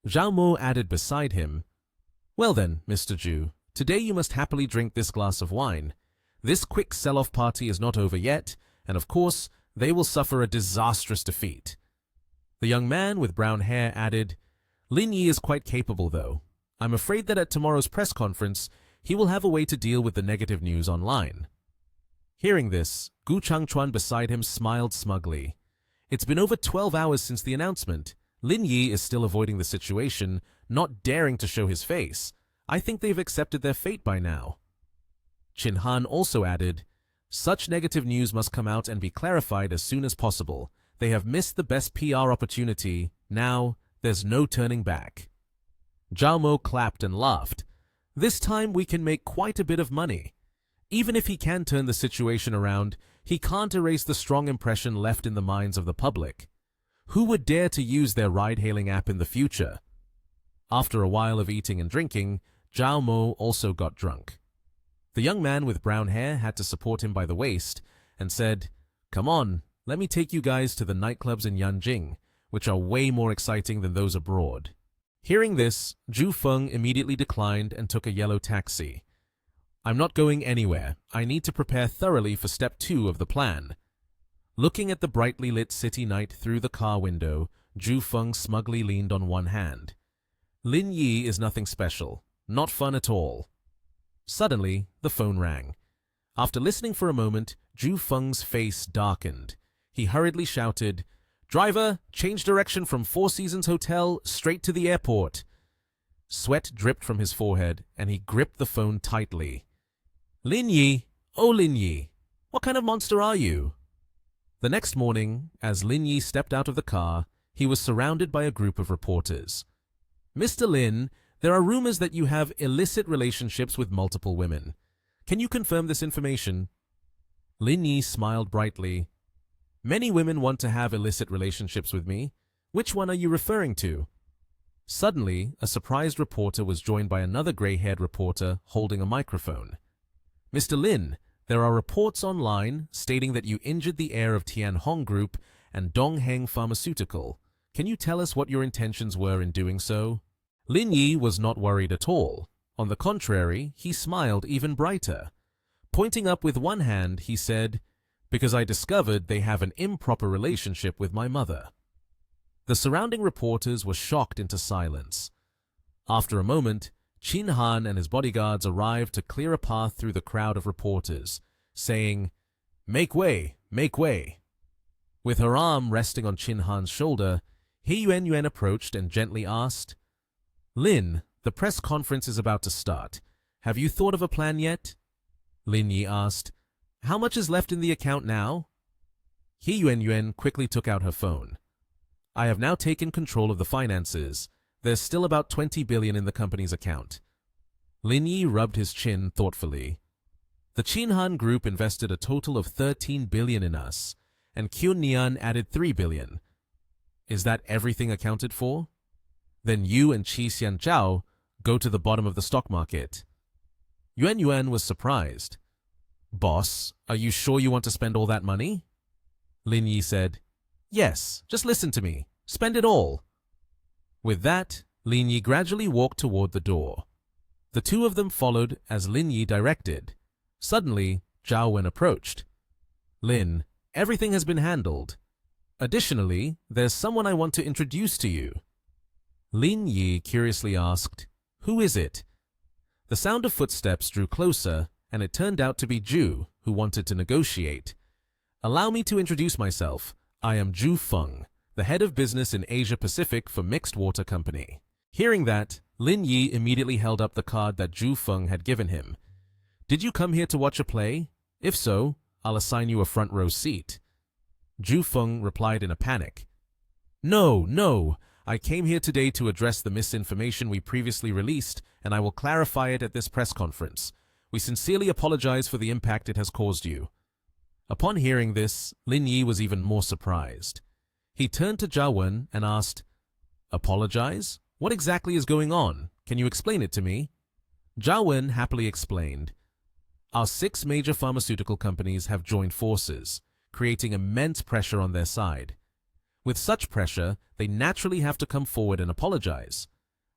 Zhao Mo added beside him, "Well then, Mr. Zhu, today you must happily drink this glass of wine. This quick sell-off party is not over yet, and of course, they will suffer a disastrous defeat." The young man with brown hair added, "Lin Yi is quite capable though. I'm afraid that at tomorrow's press conference, he will have a way to deal with the negative news online." Hearing this, Gu Changchuan beside him smiled smugly. It's been over 12 hours since the announcement. Lin Yi is still avoiding the situation, not daring to show his face. I think they've accepted their fate by now. Qin Han also added, "Such negative news must come out and be clarified as soon as possible. They have missed the best PR opportunity. Now, there's no turning back." Zhao Mo clapped and laughed. "This time we can make quite a bit of money. Even if he can turn the situation around, he can't erase the strong impression left in the minds of the public. Who would dare to use their ride-hailing app in the future?" After a while of eating and drinking, Zhao Mo also got drunk. The young man with brown hair had to support him by the waist and said, "Come on, let me take you guys to the nightclubs in Yanjing, which are way more exciting than those abroad." Hearing this, Zhu Feng immediately declined and took a yellow taxi. "I'm not going anywhere. I need to prepare thoroughly for step 2 of the plan." Looking at the brightly lit city night through the car window, Zhu Feng smugly leaned on one hand. Lin Yi is nothing special. Not fun at all. Suddenly, the phone rang. After listening for a moment, Zhu Feng's face darkened. He hurriedly shouted, "Driver, change direction from Four Seasons Hotel straight to the airport." Sweat dripped from his forehead, and he gripped the phone tightly. "Lin Yi, oh Lin Yi, what kind of monster are you?" The next morning, as Lin Yi stepped out of the car, he was surrounded by a group of reporters. "Mr. Lin, there are rumors that you have illicit relationships with multiple women. Can you confirm this information?" Lin Yi smiled brightly. "Many women want to have illicit relationships with me. Which one are you referring to?" Suddenly, a surprised reporter was joined by another gray-haired reporter holding a microphone. "Mr. Lin, there are reports online stating that you injured the heir of Tianhong Group and Dongheng Pharmaceutical. Can you tell us what your intentions were in doing so?" Lin Yi was not worried at all. On the contrary, he smiled even brighter. Pointing up with one hand, he said, "Because I discovered they have an improper relationship with my mother." The surrounding reporters were shocked into silence. After a moment, Qin Han and his bodyguards arrived to clear a path through the crowd of reporters, saying, "Make way, make way." With her arm resting on Qin Han's shoulder, He Yuan approached and gently asked, "Lin, the press conference is about to start. Have you thought of a plan yet?" Lin Yi asked, "How much is left in the account now?" He Yuan quickly took out her phone. "I have now taken control of the finances. There's still about 20 billion in the company's account." Lin Yi rubbed his chin thoughtfully. "The Qin Han Group invested a total of 13 billion in us, and Kyun Nian added 3 billion. Is that everything accounted for? Then you and Qi Xianzhao go to the bottom of the stock market." Yuan was surprised. "Boss, are you sure you want to spend all that money?" Lin Yi said, "Yes, just listen to me. Spend it all." With that, Lin Yi gradually walked toward the door. The two of them followed as Lin Yi directed. Suddenly, Zhao Wen approached. "Lin, everything has been handled. Additionally, there's someone I want to introduce to you." Lin Yi curiously asked, "Who is it?" The sound of footsteps drew closer, and it turned out to be Zhu, who wanted to negotiate. "Allow me to introduce myself. I am Zhu Feng, the head of business in Asia Pacific for Mixed Water Company." Hearing that, Lin Yi immediately held up the card that Zhu Feng had given him. "Did you come here to watch a play? If so, I'll assign you a front row seat." Zhu Feng replied in a panic. No, I came here today to address the misinformation we previously released, and I will clarify it at this press conference. We sincerely apologize for the impact it has caused you." Upon hearing this, Lin Yi was even more surprised. He turned to Zhao Wen and asked, "Apologize? What exactly is going on? Can you explain it to me?" Zhao Wen happily explained, "Our 6 major pharmaceutical companies have joined forces, creating immense pressure on their side. With such pressure, they naturally have to come forward and apologize.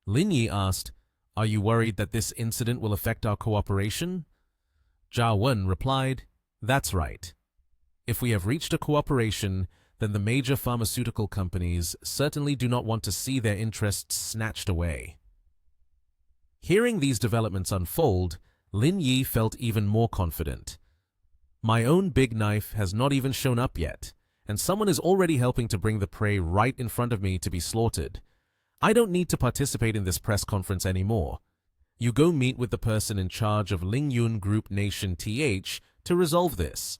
Lin Yi asked, "Are you worried that this incident will affect our cooperation?" Zhao Wen replied, "That's right. If we have reached a cooperation, then the major pharmaceutical companies certainly do not want to see their interests snatched away." Hearing these developments unfold, Lin Yi felt even more confident. My own big knife has not even shown up yet, and someone is already helping to bring the prey right in front of me to be slaughtered. I don't need to participate in this press conference anymore. You go meet with the person in charge of Lingyun Group Nation TH to resolve this.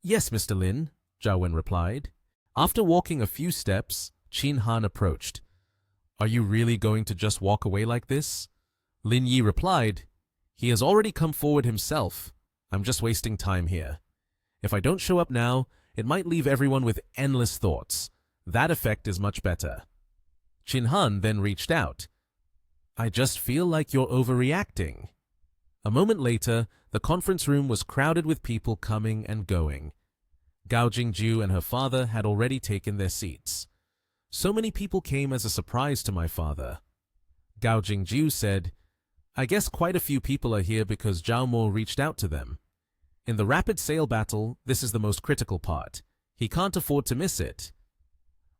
"Yes, Mr. Lin," Zhao Wen replied. After walking a few steps, Qin Han approached. "Are you really going to just walk away like this?" Lin Yi replied, "He has already come forward himself. I'm just wasting time here. If I don't show up now, it might leave everyone with endless thoughts. That effect is much better." Qin Han then reached out. "I just feel like you're overreacting." A moment later, the conference room was crowded with people coming and going. Gao Jingju and her father had already taken their seats. So many people came as a surprise to my father. Gao Jingju said, "I guess quite a few people are here because Zhao Mo reached out to them. In the rapid sale battle, this is the most critical part. He can't afford to miss it."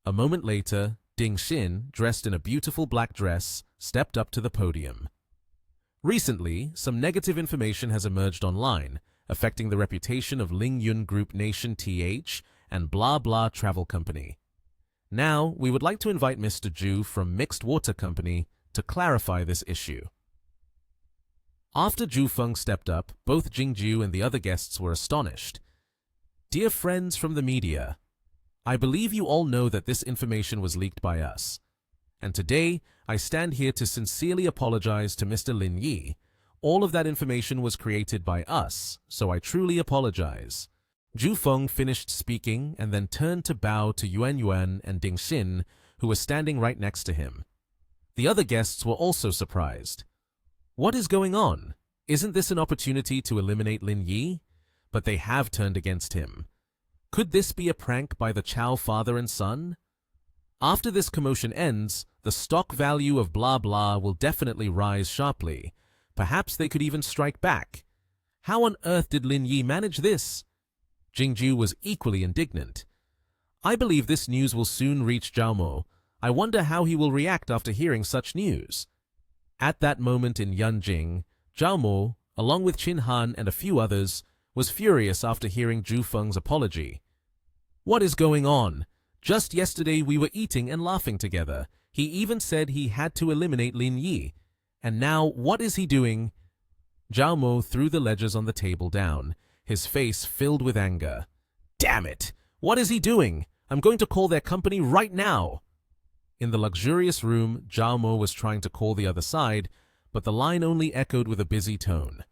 A moment later, Ding Xin, dressed in a beautiful black dress, stepped up to the podium. Recently, some negative information has emerged online, affecting the reputation of Lingyun Group Nation TH and Blah Blah Travel Company. Now, we would like to invite Mr. Zhu from Mixed Water Company to clarify this issue. After Zhu Feng stepped up, both Jingju and the other guests were astonished. "Dear friends from the media, I believe you all know that this information was leaked by us. And today, I stand here to sincerely apologize to Mr. Lin Yi. All of that information was created by us, so I truly apologize." Zhu Feng finished speaking and then turned to bow to Yuan Yuan and Ding Xin, who were standing right next to him. The other guests were also surprised. What is going on? Isn't this an opportunity to eliminate Lin Yi? But they have turned against him. Could this be a prank by the Chao father and son? After this commotion ends, the stock value of Blah Blah will definitely rise sharply. Perhaps they could even strike back. How on earth did Lin Yi manage this? Jingju was equally indignant. "I believe this news will soon reach Zhao Mo. I wonder how he will react after hearing such news." At that moment in Yanjing, Zhao Mo, along with Qin Han and a few others, was furious after hearing Zhu Feng's apology. "What is going on? Just yesterday we were eating and laughing together. He even said he had to eliminate Lin Yi. And now what is he doing?" Zhao Mo threw the ledgers on the table down, his face filled with anger. "Damn it! What is he doing? I'm going to call their company right now!" In the luxurious room, Zhao Mo was trying to call the other side, but the line only echoed with a busy tone.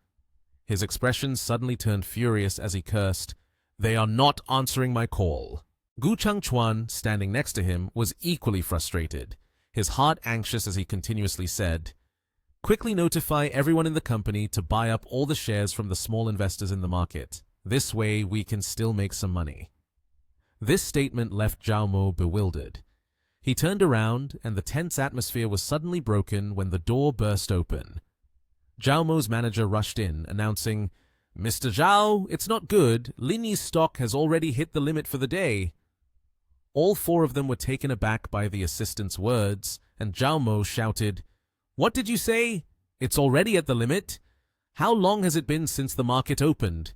His expression suddenly turned furious as he cursed, "They are not answering my call." Gu Changchuan, standing next to him, was equally frustrated, his heart anxious as he continuously said, "Quickly notify everyone in the company to buy up all the shares from the small investors in the market. This way we can still make some money." This statement left Zhao Mo bewildered. He turned around, and the tense atmosphere was suddenly broken when the door burst open. Zhao Mo's manager rushed in, announcing, "Mr. Zhao, it's not good. Lin Yi's stock has already hit the limit for the day." All four of them were taken aback by the assistant's words, and Zhao Mo shouted, "What did you say? It's already at the limit? How long has it been since the market opened?"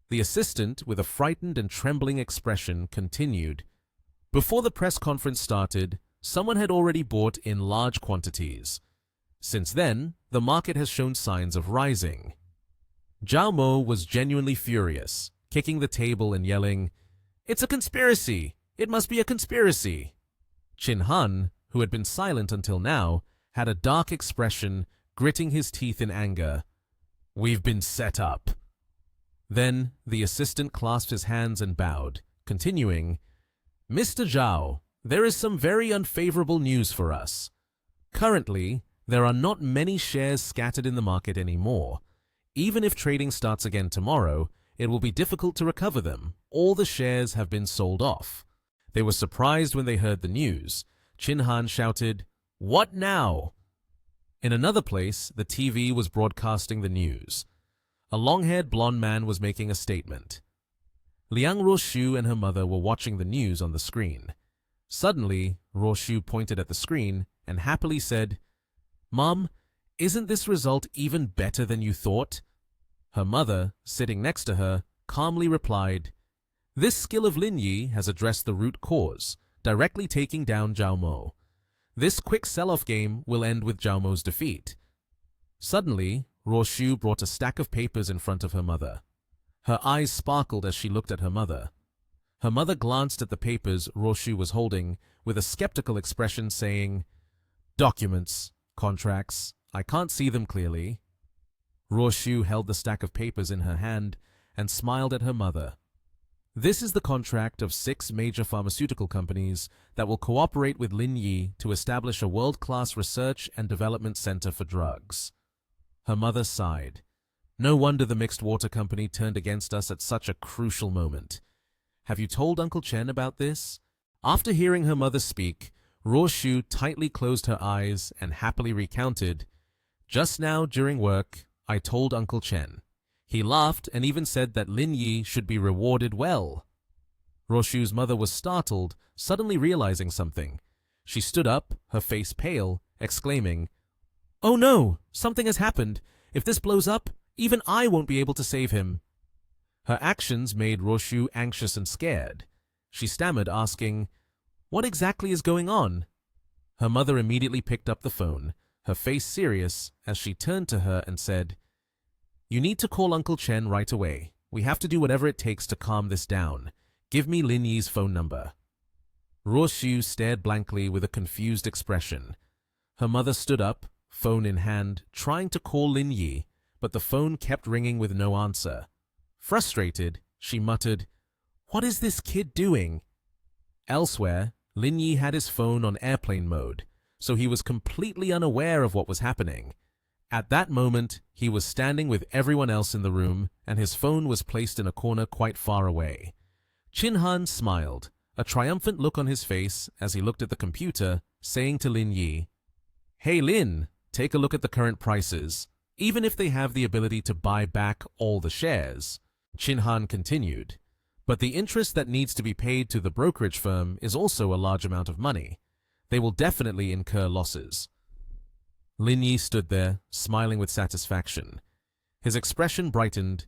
The assistant, with a frightened and trembling expression, continued, "Before the press conference started, someone had already bought in large quantities. Since then, the market has shown signs of rising." Zhao Mo was genuinely furious, kicking the table and yelling, "It's a conspiracy! It must be a conspiracy!" Qin Han, who had been silent until now, had a dark expression, gritting his teeth in anger. "We've been set up." Then the assistant clasped his hands and bowed, continuing, "Mr. Zhao, there is some very unfavorable news for us. Currently, there are not many shares scattered in the market anymore. Even if trading starts again tomorrow, it will be difficult to recover them. All the shares have been sold off." They were surprised when they heard the news. Qin Han shouted, What now? In another place, the TV was broadcasting the news. A long-haired blonde man was making a statement. Liang Roshu and her mother were watching the news on the screen. Suddenly, Roshu pointed at the screen and happily said, "Mom, isn't this result even better than you thought?" Her mother, sitting next to her, calmly replied, "This skill of Lin Yi has addressed the root cause, directly taking down Zhao Mo. This quick sell-off game will end with Zhao Mo's defeat." Suddenly, Roshu brought a stack of papers in front of her mother. Her eyes sparkled as she looked at her mother. Her mother glanced at the papers Roshu was holding with a skeptical expression, saying, "Documents, contracts, I can't see them clearly." Roshu held the stack of papers in her hand and smiled at her mother. "This is the contract of 6 major pharmaceutical companies that will cooperate with Lin Yi to establish a world-class research and development center for drugs." Her mother sighed. "No wonder the mixed water company turned against us at such a crucial moment. Have you told Uncle Chen about this?" After hearing her mother speak, Roshu tightly closed her eyes and happily recounted, "Just now during work, I told Uncle Chen. He laughed and even said that Lin Yi should be rewarded well." Roshu's mother was startled, suddenly realizing something. She stood up, her face pale, exclaiming, "Oh no! Something has happened! If this blows up, even I won't be able to save him." Her actions made Roshu anxious and scared. She stammered, asking, "What exactly is going on?" Her mother immediately picked up the phone, her face serious, as she turned to her and said, "You need to call Uncle Chen right away. We have to do whatever it takes to calm this down. Give me Lin Yi's phone number." Roshu stared blankly with a confused expression. Her mother stood up, phone in hand, trying to call Lin Yi, but the phone kept ringing with no answer. Frustrated, she muttered, "What is this kid doing?" Elsewhere, Lin Yi had his phone on airplane mode, so he was completely unaware of what was happening. At that moment, he was standing with everyone else in the room, and his phone was placed in a corner quite far away. Chin Han smiled, a triumphant look on his face as he looked at the computer, saying to Lin Yi, "Hey Lin, take a look at the current prices, even if they have the ability to buy back all the shares." Chin Han continued, "But the interest that needs to be paid to the brokerage firm is also a large amount of money. They will definitely incur losses." Lin Yi stood there, smiling with satisfaction. His expression brightened.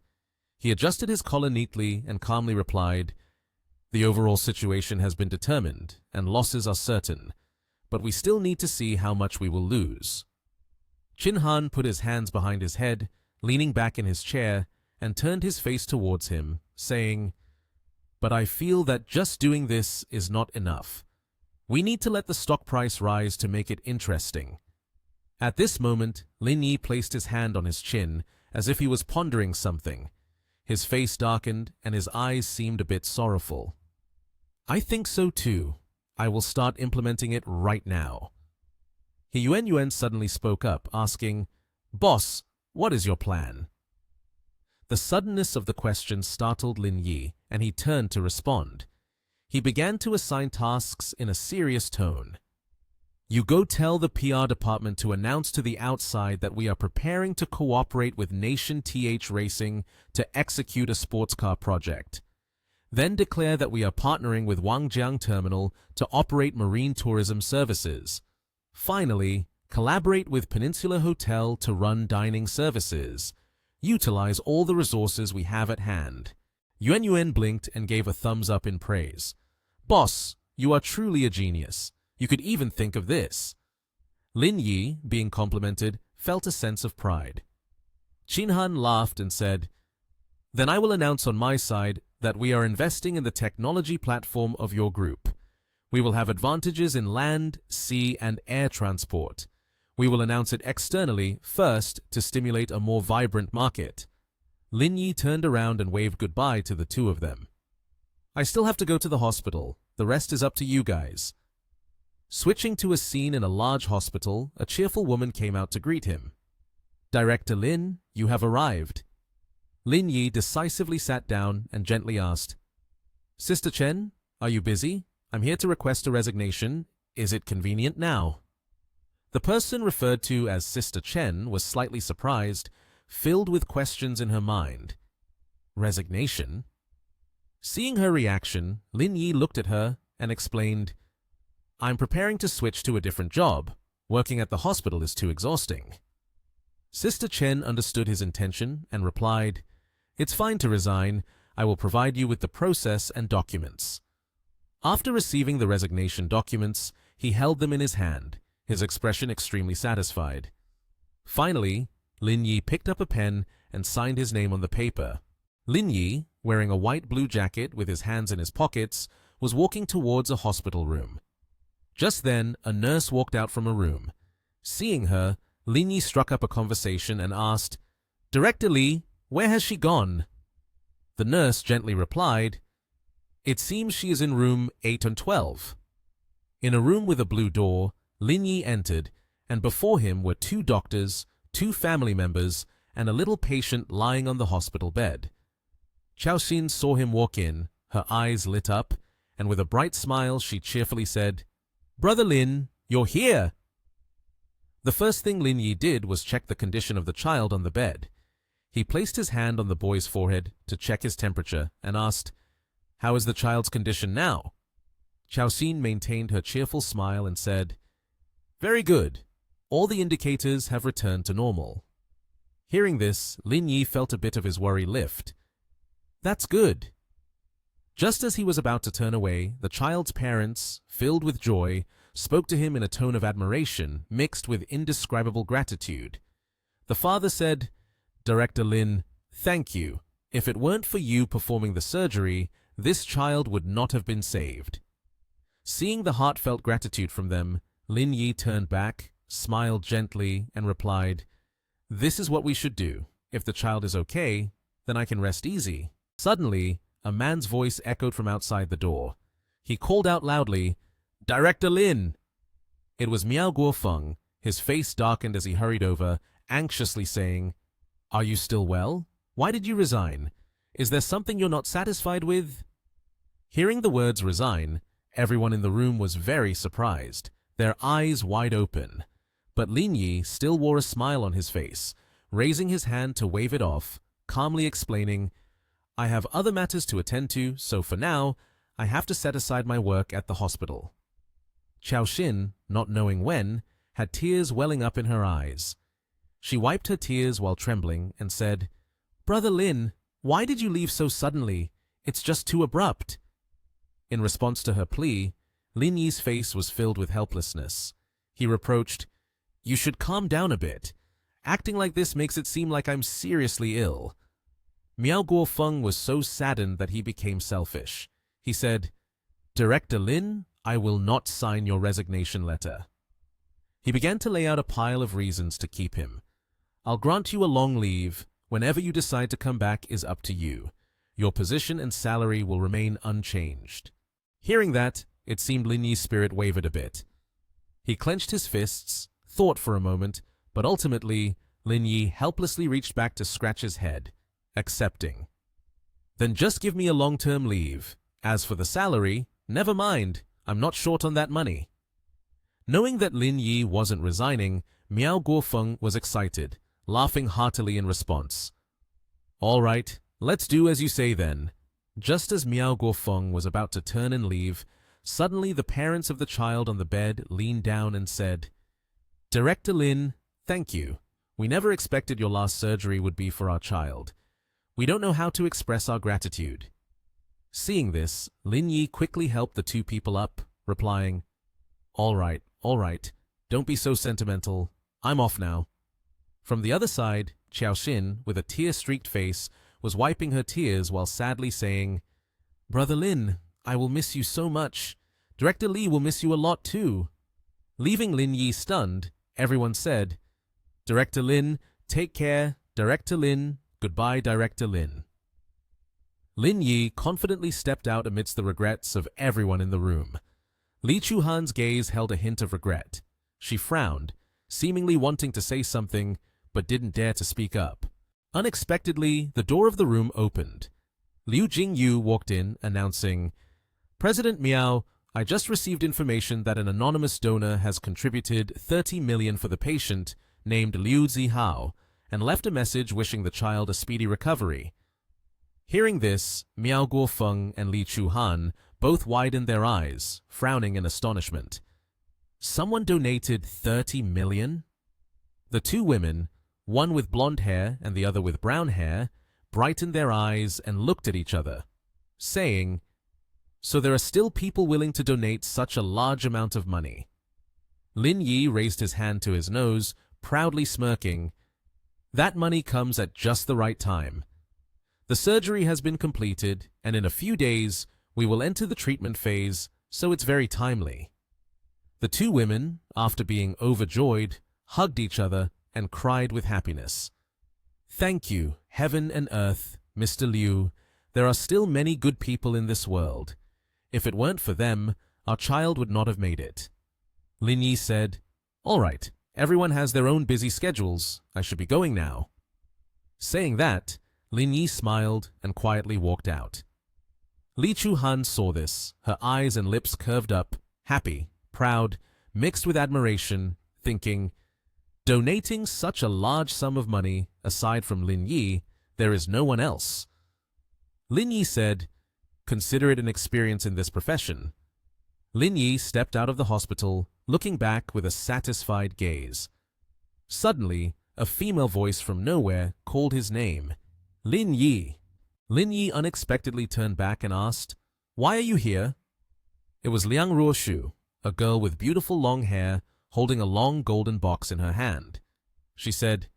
He adjusted his collar neatly and calmly replied, "The overall situation has been determined, and losses are certain, but we still need to see how much we will lose." Chin Han put his hands behind his head, leaning back in his chair, and turned his face towards him, saying, "But I feel that just doing this is not enough. We need to let the stock price rise to make it interesting." At this moment, Lin Yi placed his hand on his chin, as if he was pondering something. His face darkened, and his eyes seemed a bit sorrowful. "I think so too. I will start implementing it right now." He Yuan suddenly spoke up, asking, "Boss, what is your plan?" The suddenness of the question startled Lin Yi, and he turned to respond. He began to assign tasks in a serious tone. "You go tell the PR department to announce to the outside that we are preparing to cooperate with Nation TH Racing to execute a sports car project. Then declare that we are partnering with Wangjiang Terminal to operate marine tourism services. Finally, collaborate with Peninsula Hotel to run dining services. Utilize all the resources we have at hand." Yuan blinked and gave a thumbs up in praise. "Boss, you are truly a genius. You could even think of this." Lin Yi, being complimented, felt a sense of pride. Chin Han laughed and said, "Then I will announce on my side that we are investing in the technology platform of your group. We will have advantages in land, sea, and air transport. We will announce it externally first to stimulate a more vibrant market." Lin Yi turned around and waved goodbye to the two of them. "I still have to go to the hospital. The rest is up to you guys." Switching to a scene in a large hospital, a cheerful woman came out to greet him. "Director Lin, you have arrived." Lin Yi decisively sat down and gently asked, "Sister Chen, are you busy? I'm here to request a resignation. Is it convenient now?" The person referred to as Sister Chen was slightly surprised, filled with questions in her mind. Resignation? Seeing her reaction, Lin Yi looked at her and explained, "I'm preparing to switch to a different job. Working at the hospital is too exhausting." Sister Chen understood his intention and replied, "It's fine to resign. I will provide you with the process and documents." After receiving the resignation documents, he held them in his hand, his expression extremely satisfied. Finally, Lin Yi picked up a pen and signed his name on the paper. Lin Yi, wearing a white blue jacket with his hands in his pockets, was walking towards a hospital room. Just then, a nurse walked out from a room. Seeing her, Lin Yi struck up a conversation and asked, "Director Li, where has she gone?" The nurse gently replied, "It seems she is in room 8 and 12. In a room with a blue door, Lin Yi entered, and before him were 2 doctors, 2 family members, and a little patient lying on the hospital bed. Chao Xin saw him walk in, her eyes lit up, and with a bright smile she cheerfully said, "Brother Lin, you're here!" The first thing Lin Yi did was check the condition of the child on the bed. He placed his hand on the boy's forehead to check his temperature and asked, "How is the child's condition now?" Chao Xin maintained her cheerful smile and said, "Very good. All the indicators have returned to normal." Hearing this, Lin Yi felt a bit of his worry lift. "That's good." Just as he was about to turn away, the child's parents, filled with joy, spoke to him in a tone of admiration mixed with indescribable gratitude. The father said, "Director Lin, thank you. If it weren't for you performing the surgery, this child would not have been saved." Seeing the heartfelt gratitude from them, Lin Yi turned back, smiled gently, and replied, "This is what we should do. If the child is okay, then I can rest easy." Suddenly, a man's voice echoed from outside the door. He called out loudly, "Director Lin!" It was Miao Guofeng. His face darkened as he hurried over, anxiously saying, "Are you still well? Why did you resign? Is there something you're not satisfied with?" Hearing the words resign, everyone in the room was very surprised, their eyes wide open. But Lin Yi still wore a smile on his face, raising his hand to wave it off, calmly explaining, "I have other matters to attend to, so for now, I have to set aside my work at the hospital." Chao Xin, not knowing when, had tears welling up in her eyes. She wiped her tears while trembling and said, "Brother Lin, why did you leave so suddenly? It's just too abrupt." In response to her plea, Lin Yi's face was filled with helplessness. He reproached, "You should calm down a bit. Acting like this makes it seem like I'm seriously ill." Miao Guofeng was so saddened that he became selfish. He said, "Director Lin, I will not sign your resignation letter." He began to lay out a pile of reasons to keep him. "I'll grant you a long leave. Whenever you decide to come back is up to you. Your position and salary will remain unchanged." Hearing that, it seemed Lin Yi's spirit wavered a bit. He clenched his fists, thought for a moment, but ultimately, Lin Yi helplessly reached back to scratch his head, accepting. "Then just give me a long-term leave. As for the salary, never mind. I'm not short on that money." Knowing that Lin Yi wasn't resigning, Miao Guofeng was excited, laughing heartily in response. "All right, let's do as you say then." Just as Miao Guofeng was about to turn and leave, suddenly the parents of the child on the bed leaned down and said, "Director Lin, thank you. We never expected your last surgery would be for our child. We don't know how to express our gratitude." Seeing this, Lin Yi quickly helped the 2 people up, replying, all right, don't be so sentimental. I'm off now." From the other side, Chao Xin, with a tear-streaked face, was wiping her tears while sadly saying, "Brother Lin, I will miss you so much. Director Li will miss you a lot too." Leaving Lin Yi stunned, everyone said, "Director Lin, take care. Director Lin, goodbye, Director Lin." Lin Yi confidently stepped out amidst the regrets of everyone in the room. Li Chuhan's gaze held a hint of regret. She frowned, seemingly wanting to say something, but didn't dare to speak up. Unexpectedly, the door of the room opened. Liu Jingyu walked in, announcing, "President Miao, I just received information that an anonymous donor has contributed 30 million for the patient named Liu Zihao and left a message wishing the child a speedy recovery. Hearing this, Miao Guofeng and Li Chuhan both widened their eyes, frowning in astonishment. Someone donated 30 million? The two women, one with blonde hair and the other with brown hair, brightened their eyes and looked at each other, saying, "So there are still people willing to donate such a large amount of money." Lin Yi raised his hand to his nose, proudly smirking. "That money comes at just the right time. The surgery has been completed, and in a few days, we will enter the treatment phase, so it's very timely." The two women, after being overjoyed, hugged each other and cried with happiness. "Thank you, heaven and earth, Mr. Liu. There are still many good people in this world. If it weren't for them, our child would not have made it." Lin Yi said, "All right, everyone has their own busy schedules. I should be going now." Saying that, Lin Yi smiled and quietly walked out. Li Chuhan saw this, her eyes and lips curved up, happy, proud, mixed with admiration, thinking, donating such a large sum of money, aside from Lin Yi, there is no one else. Lin Yi said, "Consider it an experience in this profession." Lin Yi stepped out of the hospital, looking back with a satisfied gaze. Suddenly, a female voice from nowhere called his name, "Lin Yi." Lin Yi unexpectedly turned back and asked, "Why are you here?" It was Liang Ruoshu, a girl with beautiful long hair, holding a long golden box in her hand. She said,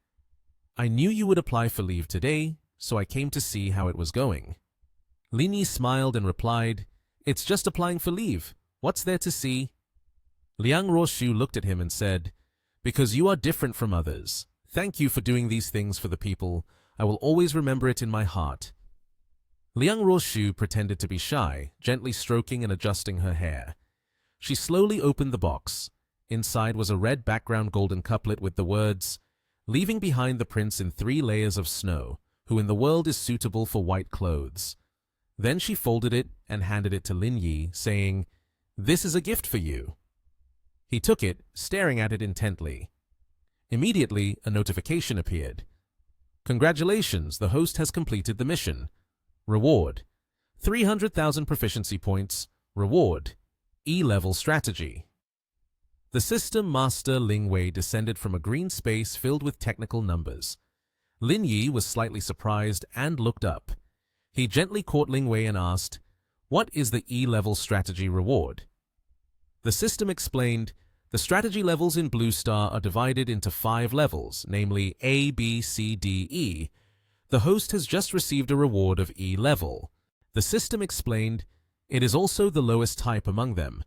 "I knew you would apply for leave today, so I came to see how it was going." Lin Yi smiled and replied, "It's just applying for leave. What's there to see?" Liang Ruoshu looked at him and said, "Because you are different from others. Thank you for doing these things for the people. I will always remember it in my heart." Liang Ruoshu pretended to be shy, gently stroking and adjusting her hair. She slowly opened the box. Inside was a red background golden couplet with the words, "Leaving behind the prince in 3 layers of snow, who in the world is suitable for white clothes." Then she folded it and handed it to Lin Yi, saying, "This is a gift for you." He took it, staring at it intently. Immediately, a notification appeared. "Congratulations, the host has completed the mission. Reward: 300,000 proficiency points. Reward: E-level strategy." The system master Ling Wei descended from a green space filled with technical numbers. Lin Yi was slightly surprised and looked up. He gently caught Ling Wei and asked, "What is the E-level strategy reward?" The system explained, "The strategy levels in Blue Star are divided into 5 levels, namely A, B, C, D, E. The host has just received a reward of E level." The system explained, "It is also the lowest type among them.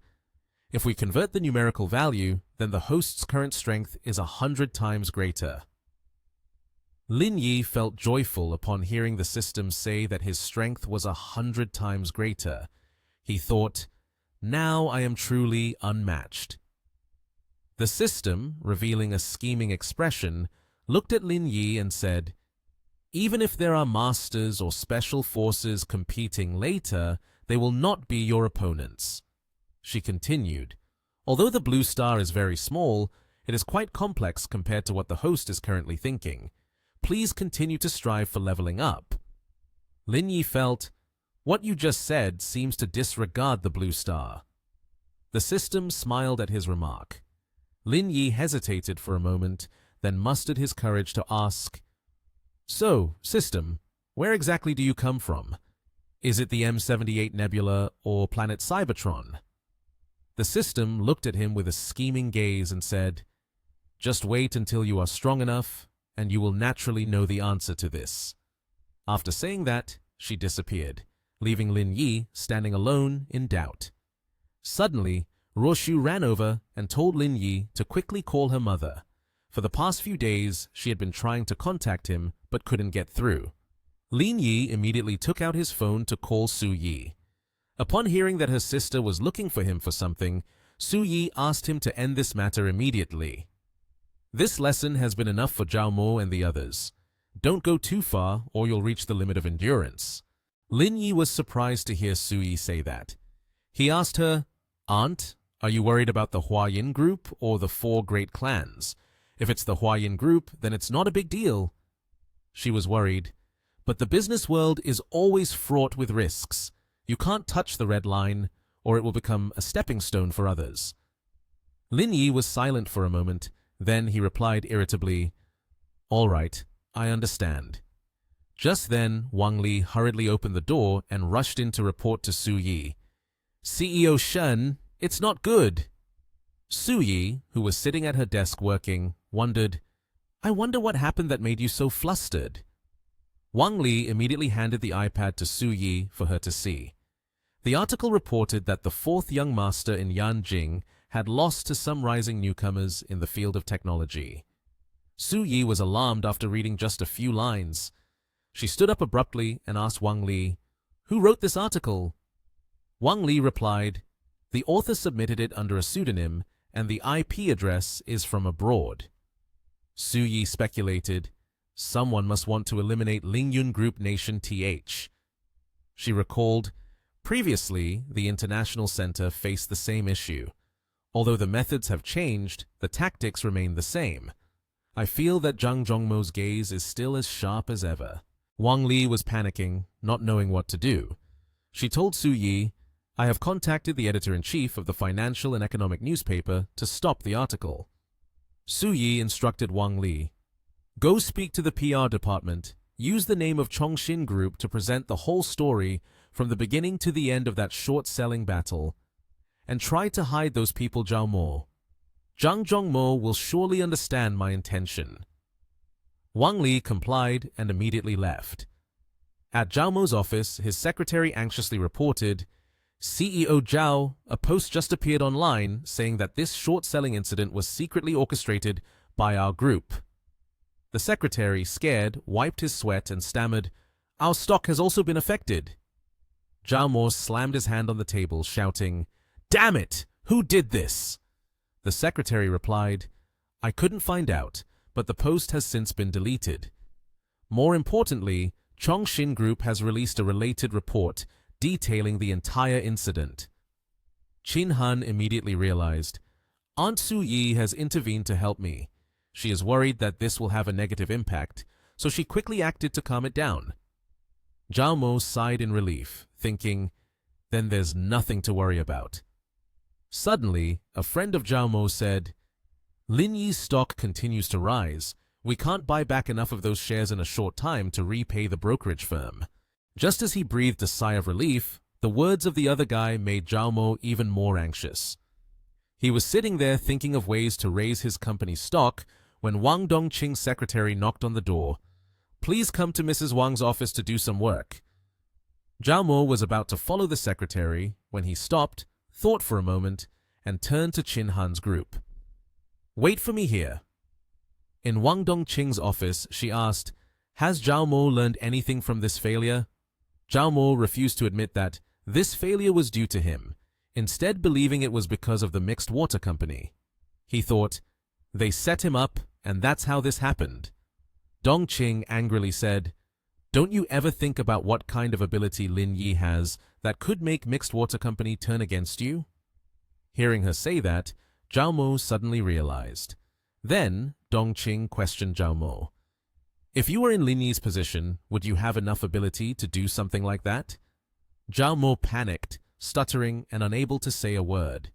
If we convert the numerical value, then the host's current strength is 100 times greater." Lin Yi felt joyful upon hearing the system say that his strength was 100 times greater. He thought, "Now I am truly unmatched." The system, revealing a scheming expression, looked at Lin Yi and said, "Even if there are masters or special forces competing later, they will not be your opponents." She continued, "Although the Blue Star is very small, it is quite complex compared to what the host is currently thinking. Please continue to strive for leveling up." Lin Yi felt, "What you just said seems to disregard the Blue Star." The system smiled at his remark. Lin Yi hesitated for a moment, then mustered his courage to ask, "So, system, where exactly do you come from? Is it the M78 Nebula or planet Cybertron?" The system looked at him with a scheming gaze and said, "Just wait until you are strong enough, and you will naturally know the answer to this." After saying that, she disappeared, leaving Lin Yi standing alone in doubt. Suddenly, Ruoshu ran over and told Lin Yi to quickly call her mother. For the past few days, she had been trying to contact him, but couldn't get through. Lin Yi immediately took out his phone to call Su Yi. Upon hearing that her sister was looking for him for something, Su Yi asked him to end this matter immediately. "This lesson has been enough for Zhao Mo and the others. Don't go too far or you'll reach the limit of endurance." Lin Yi was surprised to hear Su Yi say that. He asked her, Aunt, are you worried about the Huayin group or the 4 great clans? If it's the Huayin group, then it's not a big deal. She was worried. But the business world is always fraught with risks. You can't touch the red line, or it will become a stepping stone for others. Lin Yi was silent for a moment. Then he replied irritably, "All right, I understand." Just then, Wang Li hurriedly opened the door and rushed in to report to Su Yi. "CEO Shen, it's not good." Su Yi, who was sitting at her desk working, wondered, "I wonder what happened that made you so flustered." Wang Li immediately handed the iPad to Su Yi for her to see. The article reported that the 4th young master in Yanjing had lost to some rising newcomers in the field of technology. Su Yi was alarmed after reading just a few lines. She stood up abruptly and asked Wang Li, "Who wrote this article?" Wang Li replied, "The author submitted it under a pseudonym, and the IP address is from abroad." Su Yi speculated, "Someone must want to eliminate Lingyun Group Nation TH." She recalled, previously, the International Center faced the same issue. Although the methods have changed, the tactics remain the same. I feel that Zhang Zhongmo's gaze is still as sharp as ever. Wang Li was panicking, not knowing what to do. She told Su Yi, "I have contacted the editor-in-chief of the financial and economic newspaper to stop the article." Su Yi instructed Wang Li, "Go speak to the PR department. Use the name of Chongxin Group to present the whole story from the beginning to the end of that short-selling battle. And try to hide those people Zhao Mo. Zhang Zhongmo will surely understand my intention." Wang Li complied and immediately left. At Zhao Mo's office, his secretary anxiously reported, "CEO Zhao, a post just appeared online saying that this short-selling incident was secretly orchestrated by our group." The secretary, scared, wiped his sweat and stammered, "Our stock has also been affected." Zhao Mo slammed his hand on the table, shouting, "Damn it! Who did this?" The secretary replied, "I couldn't find out, but the post has since been deleted. More importantly, Chongxin Group has released a related report detailing the entire incident." Qin Han immediately realized, "Aunt Su Yi has intervened to help me. She is worried that this will have a negative impact, so she quickly acted to calm it down." Zhao Mo sighed in relief, thinking, "Then there's nothing to worry about." Suddenly, a friend of Zhao Mo said, "Lin Yi's stock continues to rise. We can't buy back enough of those shares in a short time to repay the brokerage firm." Just as he breathed a sigh of relief, the words of the other guy made Zhao Mo even more anxious. He was sitting there thinking of ways to raise his company's stock when Wang Dongqing's secretary knocked on the door. "Please come to Mrs. Wang's office to do some work." Zhao Mo was about to follow the secretary when he stopped, thought for a moment, and turned to Qin Han's group. "Wait for me here." In Wang Dongqing's office, she asked, "Has Zhao Mo learned anything from this failure?" Zhao Mo refused to admit that this failure was due to him, instead believing it was because of the mixed water company. He thought, "They set him up, and that's how this happened." Dongqing angrily said, "Don't you ever think about what kind of ability Lin Yi has that could make mixed water company turn against you?" Hearing her say that, Zhao Mo suddenly realized. Then, Dongqing questioned Zhao Mo, "If you were in Lin Yi's position, would you have enough ability to do something like that?" Zhao Mo panicked, stuttering and unable to say a word.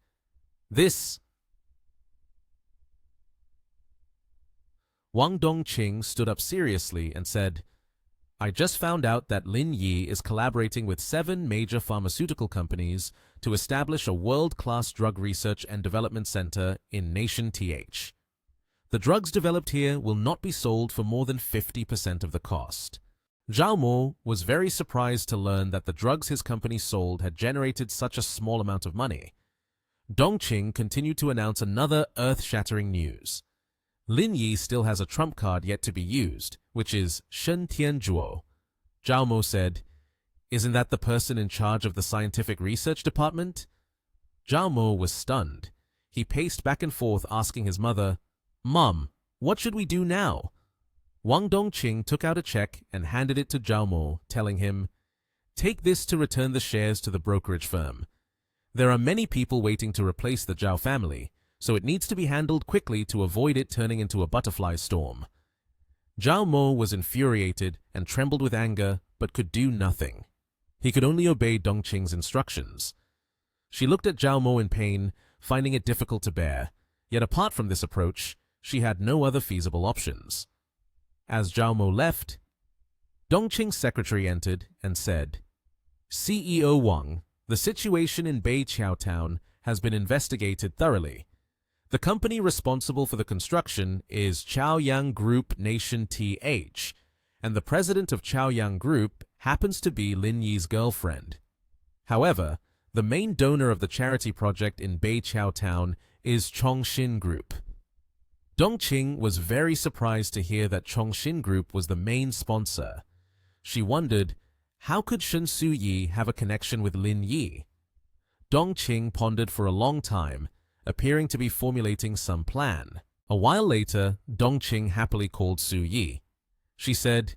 Wang Dongqing stood up seriously and said, "I just found out that Lin Yi is collaborating with 7 major pharmaceutical companies to establish a world-class drug research and development center in Nation TH. The drugs developed here will not be sold for more than 50% of the cost." Zhao Mo was very surprised to learn that the drugs his company sold had generated such a small amount of money. Dongqing continued to announce another earth-shattering news. Lin Yi still has a trump card yet to be used, which is Shen Tianzhuo. Zhao Mo said, "Isn't that the person in charge of the scientific research department?" Zhao Mo was stunned. He paced back and forth asking his mother, "Mom, what should we do now?" Wang Dongqing took out a check and handed it to Zhao Mo, telling him, "Take this to return the shares to the brokerage firm. There are many people waiting to replace the Zhao family, so it needs to be handled quickly to avoid it turning into a butterfly storm. Zhao Mo was infuriated and trembled with anger, but could do nothing. He could only obey Dongqing's instructions. She looked at Zhao Mo in pain, finding it difficult to bear, yet apart from this approach, she had no other feasible options. As Zhao Mo left, Dongqing's secretary entered and said, "CEO Wang, the situation in Beiqiao Town has been investigated thoroughly. The company responsible for the construction is Chaoyang Group Nation TH, and the president of Chaoyang Group happens to be Lin Yi's girlfriend. However, the main donor of the charity project in Beiqiao Town is Chongxin Group." Dongqing was very surprised to hear that Chongxin Group was the main sponsor. She wondered, how could Shen Suyi have a connection with Lin Yi? Dongqing pondered for a long time, appearing to be formulating some plan. A while later, Dongqing happily called Su Yi. She said,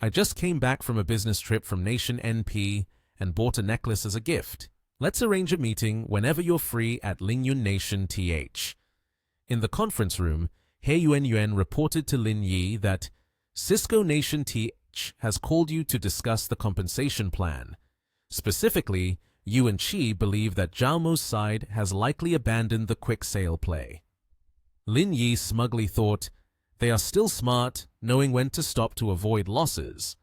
"I just came back from a business trip from Nation NP and bought a necklace as a gift. Let's arrange a meeting whenever you're free at Lingyun Nation TH." In the conference room, He Yuan reported to Lin Yi that Cisco Nation TH has called you to discuss the compensation plan. Specifically, you and Qi believe that Zhao Mo's side has likely abandoned the quick sale play. Lin Yi smugly thought, they are still smart, knowing when to stop to avoid losses.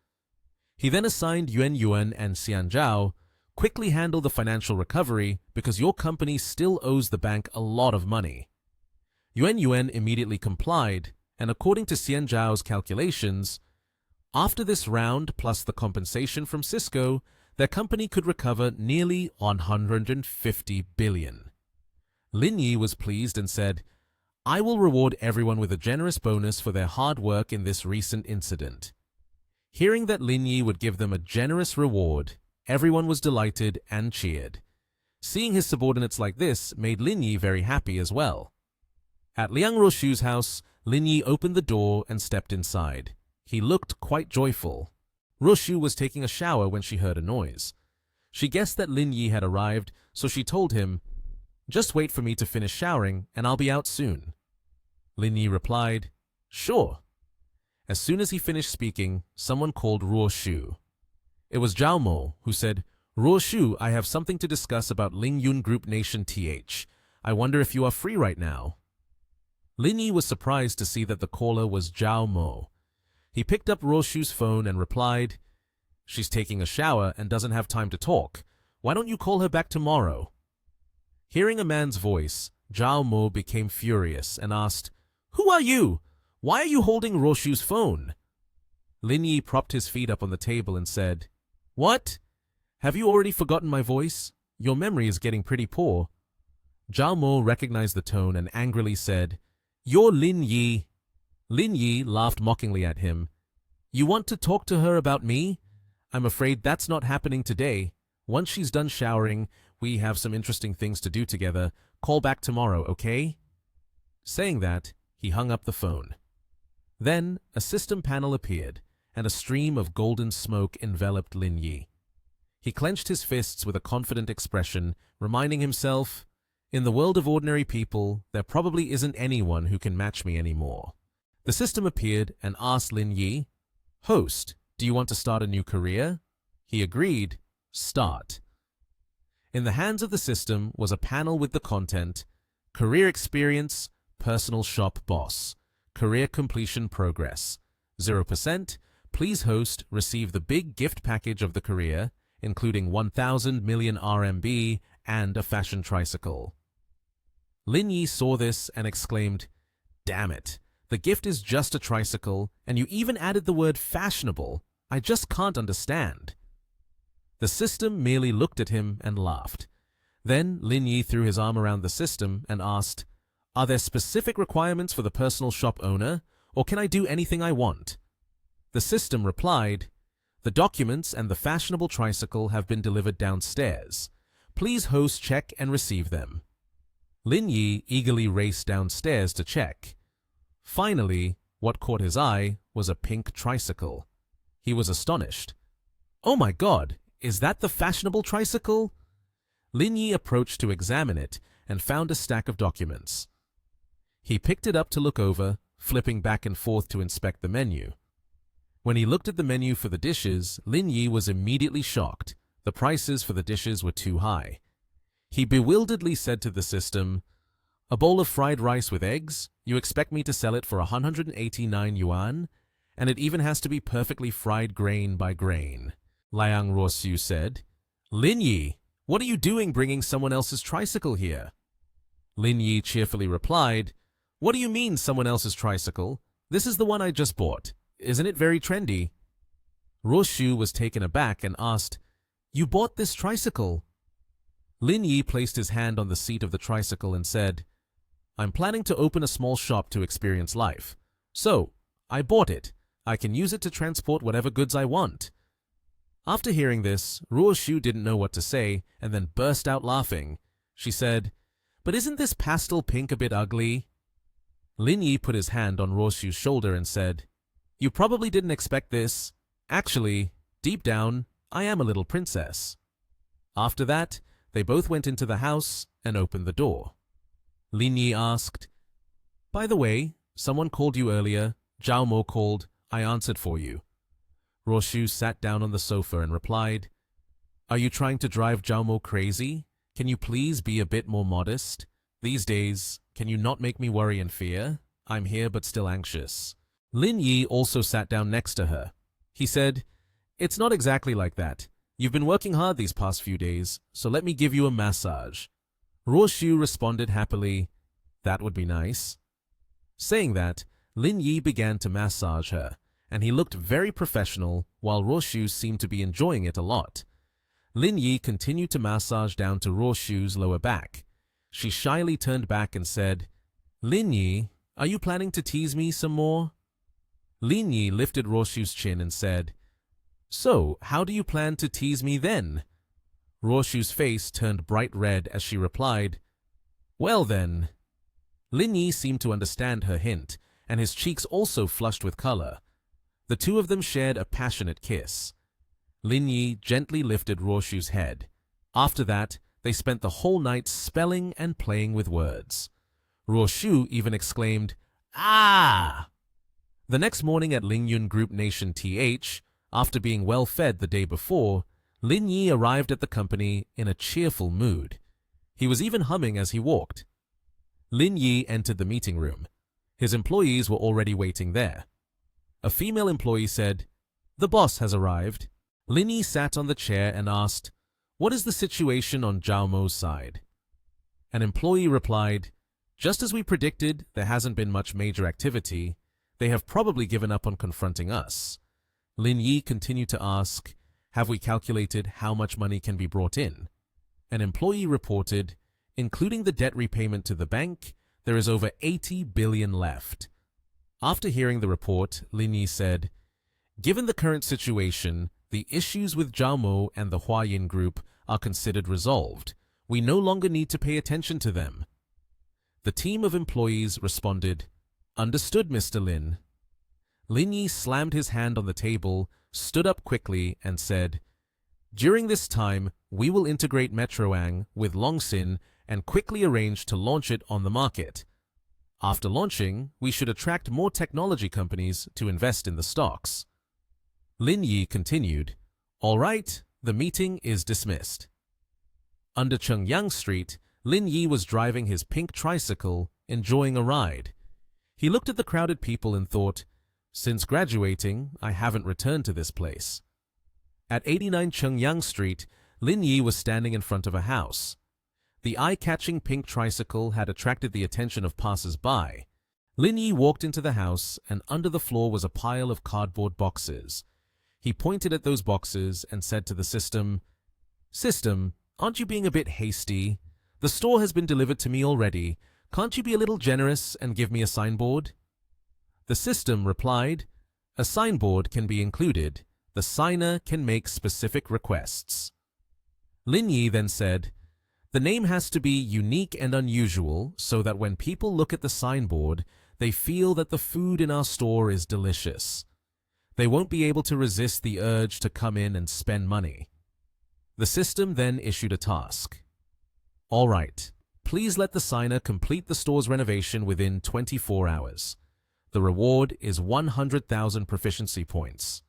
He then assigned Yuan and Xian Zhao, quickly handle the financial recovery because your company still owes the bank a lot of money. Yuan immediately complied, and according to Xian Zhao's calculations, after this round plus the compensation from Cisco, their company could recover nearly 150 billion. Lin Yi was pleased and said, "I will reward everyone with a generous bonus for their hard work in this recent incident." Hearing that Lin Yi would give them a generous reward, everyone was delighted and cheered. Seeing his subordinates like this made Lin Yi very happy as well. At Liang Roshu's house, Lin Yi opened the door and stepped inside. He looked quite joyful. Roshu was taking a shower when she heard a noise. She guessed that Lin Yi had arrived, so she told him, "Just wait for me to finish showering and I'll be out soon." Lin Yi replied, "Sure." As soon as he finished speaking, someone called Roshu. It was Zhao Mo, who said, "Roshu, I have something to discuss about Lingyun Group Nation TH. I wonder if you are free right now." Lin Yi was surprised to see that the caller was Zhao Mo. He picked up Roshu's phone and replied, "She's taking a shower and doesn't have time to talk. Why don't you call her back tomorrow?" Hearing a man's voice, Zhao Mo became furious and asked, "Who are you? Why are you holding Roshu's phone?" Lin Yi propped his feet up on the table and said, "What? Have you already forgotten my voice? Your memory is getting pretty poor." Zhao Mo recognized the tone and angrily said, "You're Lin Yi." Lin Yi laughed mockingly at him. "You want to talk to her about me? I'm afraid that's not happening today. Once she's done showering, we have some interesting things to do together. Call back tomorrow, okay?" Saying that, he hung up the phone. Then, a system panel appeared, and a stream of golden smoke enveloped Lin Yi. He clenched his fists with a confident expression, reminding himself, "In the world of ordinary people, there probably isn't anyone who can match me anymore." The system appeared and asked Lin Yi, "Host, do you want to start a new career?" He agreed, "Start." In the hands of the system was a panel with the content, "Career Experience, Personal Shop Boss, Career Completion Progress, 0%, please host, receive the big gift package of the career, including 1,000 million RMB and a fashion tricycle." Lin Yi saw this and exclaimed, "Damn it. The gift is just a tricycle, and you even added the word fashionable. I just can't understand." The system merely looked at him and laughed. Then Lin Yi threw his arm around the system and asked, "Are there specific requirements for the personal shop owner, or can I do anything I want?" The system replied, "The documents and the fashionable tricycle have been delivered downstairs. Please host check and receive them." Lin Yi eagerly raced downstairs to check. Finally, what caught his eye was a pink tricycle. He was astonished. "Oh my God, is that the fashionable tricycle?" Lin Yi approached to examine it and found a stack of documents. He picked it up to look over, flipping back and forth to inspect the menu. When he looked at the menu for the dishes, Lin Yi was immediately shocked. The prices for the dishes were too high. He bewilderedly said to the system, "A bowl of fried rice with eggs? You expect me to sell it for 189 yuan? And it even has to be perfectly fried grain by grain." Liang Ruoxiu said, "Lin Yi, what are you doing bringing someone else's tricycle here?" Lin Yi cheerfully replied, "What do you mean someone else's tricycle? This is the one I just bought. Isn't it very trendy?" Ruoxiu was taken aback and asked, "You bought this tricycle?" Lin Yi placed his hand on the seat of the tricycle and said, "I'm planning to open a small shop to experience life. So, I bought it. I can use it to transport whatever goods I want." After hearing this, Ruoxiu didn't know what to say and then burst out laughing. She said, "But isn't this pastel pink a bit ugly?" Lin Yi put his hand on Ruoxiu's shoulder and said, "You probably didn't expect this. Actually, deep down, I am a little princess." After that, they both went into the house and opened the door. Lin Yi asked, "By the way, someone called you earlier. Zhao Mo called. I answered for you." Ruoxiu sat down on the sofa and replied, "Are you trying to drive Zhao Mo crazy? Can you please be a bit more modest? These days, can you not make me worry and fear? I'm here but still anxious." Lin Yi also sat down next to her. He said, "It's not exactly like that. You've been working hard these past few days, so let me give you a massage." Ruoxiu responded happily, "That would be nice." Saying that, Lin Yi began to massage her, and he looked very professional, while Ruoxiu seemed to be enjoying it a lot. Lin Yi continued to massage down to Ruoxiu's lower back. She shyly turned back and said, "Lin Yi, are you planning to tease me some more?" Lin Yi lifted Ruoxiu's chin and said, "So, how do you plan to tease me then?" Ruoxiu's face turned bright red as she replied, "Well then." Lin Yi seemed to understand her hint, and his cheeks also flushed with color. The two of them shared a passionate kiss. Lin Yi gently lifted Ruoxiu's head. After that, they spent the whole night spelling and playing with words. Ruoxiu even exclaimed, "Ah!" The next morning at Lingyun Group Nation TH, after being well fed the day before, Lin Yi arrived at the company in a cheerful mood. He was even humming as he walked. Lin Yi entered the meeting room. His employees were already waiting there. A female employee said, "The boss has arrived." Lin Yi sat on the chair and asked, "What is the situation on Zhao Mo's side?" An employee replied, "Just as we predicted, there hasn't been much major activity. They have probably given up on confronting us." Lin Yi continued to ask, "Have we calculated how much money can be brought in?" An employee reported, "Including the debt repayment to the bank, there is over 80 billion left." After hearing the report, Lin Yi said, "Given the current situation, the issues with Zhao Mo and the Huayin Group are considered resolved. We no longer need to pay attention to them." The team of employees responded, "Understood, Mr. Lin." Lin Yi slammed his hand on the table, stood up quickly, and said, "During this time, we will integrate Metroang with Longsin and quickly arrange to launch it on the market. After launching, we should attract more technology companies to invest in the stocks." Lin Yi continued, "All right, the meeting is dismissed." Under Chengyang Street, Lin Yi was driving his pink tricycle, enjoying a ride. He looked at the crowded people and thought, "Since graduating, I haven't returned to this place." At 89 Chengyang Street, Lin Yi was standing in front of a house. The eye-catching pink tricycle had attracted the attention of passers-by. Lin Yi walked into the house, and under the floor was a pile of cardboard boxes. He pointed at those boxes and said to the system, "System, aren't you being a bit hasty? The store has been delivered to me already. Can't you be a little generous and give me a signboard?" The system replied, "A signboard can be included. The signer can make specific requests." Lin Yi then said, "The name has to be unique and unusual so that when people look at the signboard, they feel that the food in our store is delicious. They won't be able to resist the urge to come in and spend money." The system then issued a task. All right. Please let the signer complete the store's renovation within 24 hours. The reward is 100,000 proficiency points.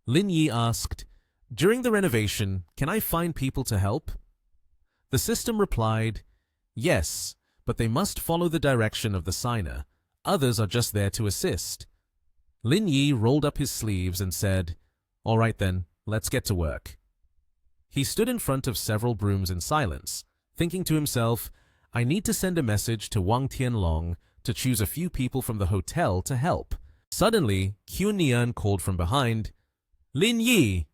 Lin Yi asked, during the renovation, can I find people to help? The system replied, yes, but they must follow the direction of the signer. Others are just there to assist. Lin Yi rolled up his sleeves and said, all right then, let's get to work. He stood in front of several brooms in silence, thinking to himself, I need to send a message to Wang Tianlong to choose a few people from the hotel to help. Suddenly, Qun Nian called from behind, Lin Yi!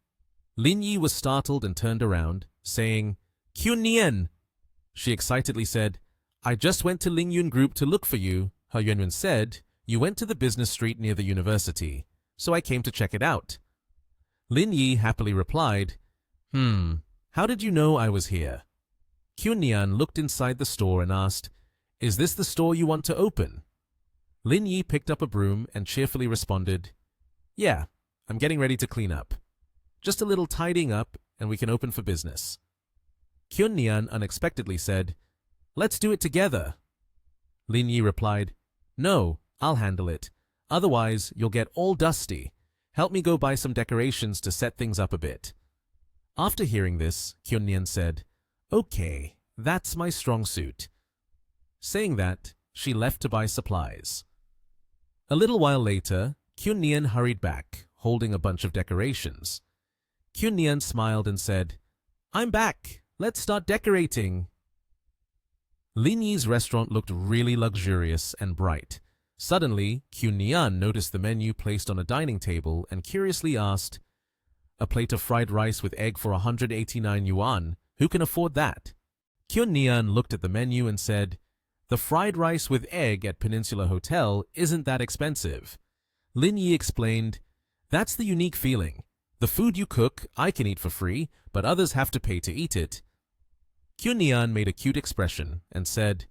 Lin Yi was startled and turned around, saying, Qun Nian! She excitedly said, I just went to Ling Yun Group to look for you. He Yuanyuan said, you went to the business street near the university, so I came to check it out. Lin Yi happily replied, how did you know I was here? Qun Nian looked inside the store and asked, is this the store you want to open? Lin Yi picked up a broom and cheerfully responded, yeah, I'm getting ready to clean up. Just a little tidying up and we can open for business. Qun Nian unexpectedly said, let's do it together. Lin Yi replied, no, I'll handle it. Otherwise, you'll get all dusty. Help me go buy some decorations to set things up a bit. After hearing this, Qun Nian said, okay, that's my strong suit. Saying that, she left to buy supplies. A little while later, Qun Nian hurried back, holding a bunch of decorations. Qun Nian smiled and said, I'm back. Let's start decorating. Lin Yi's restaurant looked really luxurious and bright. Suddenly, Qun Nian noticed the menu placed on a dining table and curiously asked, a plate of fried rice with egg for 189 yuan. Who can afford that? Qun Nian looked at the menu and said, the fried rice with egg at Peninsula Hotel isn't that expensive. Lin Yi explained, that's the unique feeling. The food you cook, I can eat for free, but others have to pay to eat it. Qun Nian made a cute expression and said,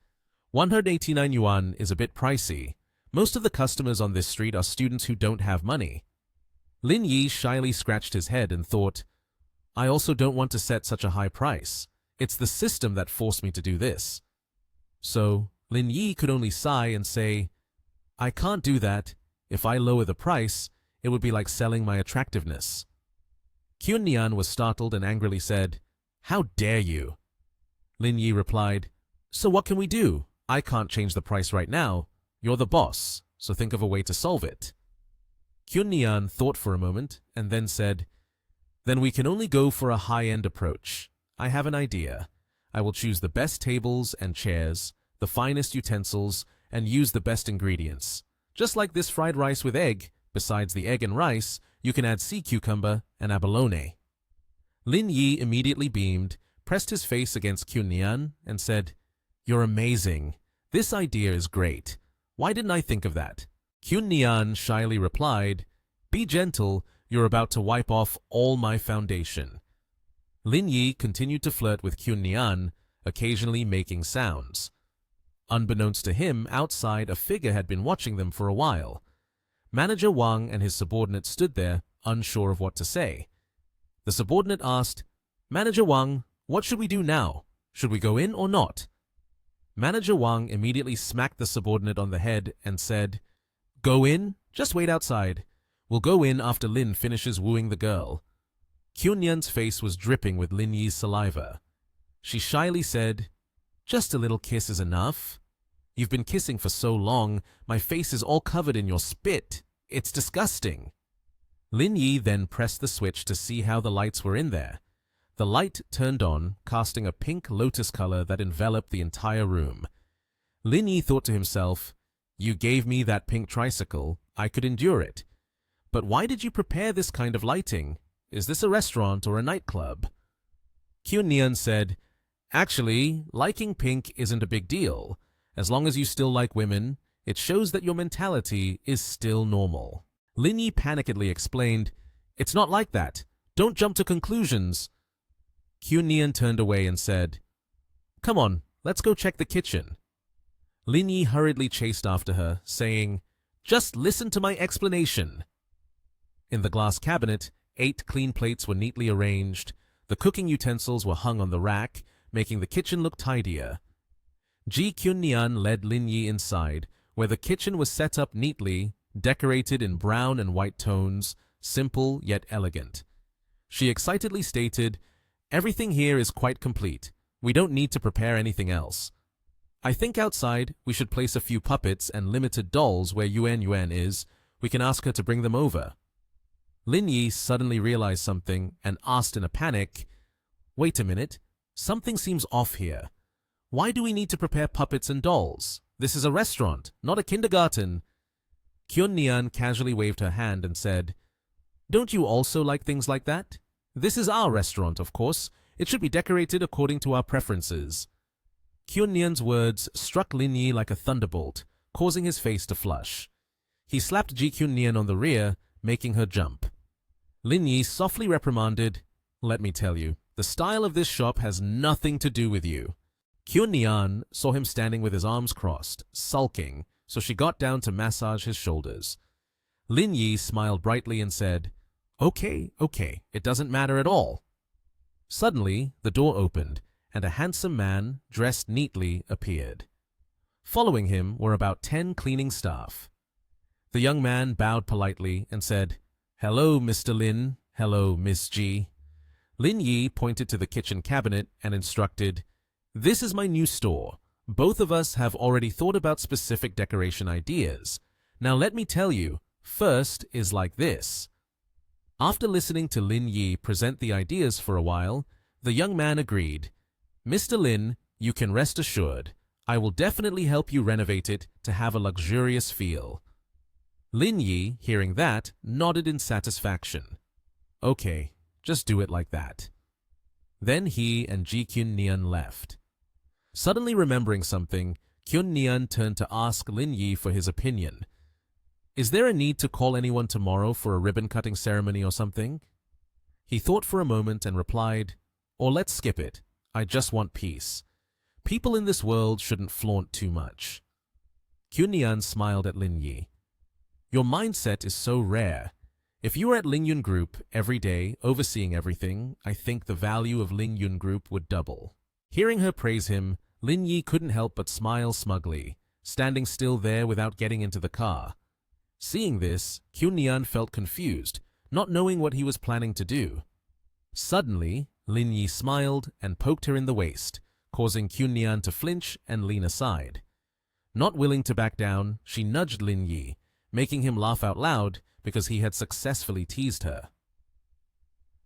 189 yuan is a bit pricey. Most of the customers on this street are students who don't have money. Lin Yi shyly scratched his head and thought, I also don't want to set such a high price. It's the system that forced me to do this. So, Lin Yi could only sigh and say, I can't do that. If I lower the price, it would be like selling my attractiveness. Qun Nian was startled and angrily said, how dare you? Lin Yi replied, so what can we do? I can't change the price right now. You're the boss, so think of a way to solve it. Qun Nian thought for a moment and then said, then we can only go for a high-end approach. I have an idea. I will choose the best tables and chairs, the finest utensils, and use the best ingredients. Just like this fried rice with egg, besides the egg and rice, you can add sea cucumber and abalone. Lin Yi immediately beamed, pressed his face against Qun Nian, and said, you're amazing. This idea is great. Why didn't I think of that? Qun Nian shyly replied, be gentle, you're about to wipe off all my foundation. Lin Yi continued to flirt with Qun Nian, occasionally making sounds. Unbeknownst to him, outside a figure had been watching them for a while. Manager Wang and his subordinate stood there, unsure of what to say. The subordinate asked, Manager Wang, what should we do now? Should we go in or not? Manager Wang immediately smacked the subordinate on the head and said, go in? Just wait outside. We'll go in after Lin finishes wooing the girl. Qun Nian's face was dripping with Lin Yi's saliva. She shyly said, just a little kiss is enough. You've been kissing for so long, my face is all covered in your spit. It's disgusting. Lin Yi then pressed the switch to see how the lights were in there. The light turned on, casting a pink lotus color that enveloped the entire room. Lin Yi thought to himself, you gave me that pink tricycle, I could endure it. But why did you prepare this kind of lighting? Is this a restaurant or a nightclub? Qun Nian said, actually, liking pink isn't a big deal. As long as you still like women, it shows that your mentality is still normal. Lin Yi panikedly explained, it's not like that. Don't jump to conclusions. Qun Nian turned away and said, come on, let's go check the kitchen. Lin Yi hurriedly chased after her, saying, just listen to my explanation. In the glass cabinet, 8 clean plates were neatly arranged. The cooking utensils were hung on the rack. making the kitchen look tidier. Ji Kyun-nian led Lin Yi inside, where the kitchen was set up neatly, decorated in brown and white tones, simple yet elegant. She excitedly stated, "Everything here is quite complete. We don't need to prepare anything else. I think outside we should place a few puppets and limited dolls where Yuan is. We can ask her to bring them over." Lin Yi suddenly realized something and asked in a panic, "Wait a minute, something seems off here. Why do we need to prepare puppets and dolls? This is a restaurant, not a kindergarten." Kyun-nian casually waved her hand and said, "Don't you also like things like that? This is our restaurant, of course. It should be decorated according to our preferences." Kyun-nian's words struck Lin Yi like a thunderbolt, causing his face to flush. He slapped Ji Kyun-nian on the rear, making her jump. Lin Yi softly reprimanded, "Let me tell you, the style of this shop has nothing to do with you." Kyun-nian saw him standing with his arms crossed, sulking, so she got down to massage his shoulders. Lin Yi smiled brightly and said, Okay, it doesn't matter at all." Suddenly, the door opened, and a handsome man, dressed neatly, appeared. Following him were about 10 cleaning staff. The young man bowed politely and said, "Hello, Mr. Lin. Hello, Miss Ji." Lin Yi pointed to the kitchen cabinet and instructed, "This is my new store. Both of us have already thought about specific decoration ideas. Now let me tell you, first is like this." After listening to Lin Yi present the ideas for a while, the young man agreed, "Mr. Lin, you can rest assured. I will definitely help you renovate it to have a luxurious feel." Lin Yi, hearing that, nodded in satisfaction. "Okay, just do it like that." Then he and Ji Kyun-nian left. Suddenly remembering something, Kyun-nian turned to ask Lin Yi for his opinion. "Is there a need to call anyone tomorrow for a ribbon-cutting ceremony or something?" He thought for a moment and replied, "Or let's skip it. I just want peace. People in this world shouldn't flaunt too much." Kyun-nian smiled at Lin Yi. "Your mindset is so rare. If you were at Lingyun Group every day, overseeing everything, I think the value of Lingyun Group would double." Hearing her praise him, Lin Yi couldn't help but smile smugly, standing still there without getting into the car. Seeing this, Kyun-nian felt confused, not knowing what he was planning to do. Suddenly, Lin Yi smiled and poked her in the waist, causing Kyun-nian to flinch and lean aside. Not willing to back down, she nudged Lin Yi, making him laugh out loud because he had successfully teased her.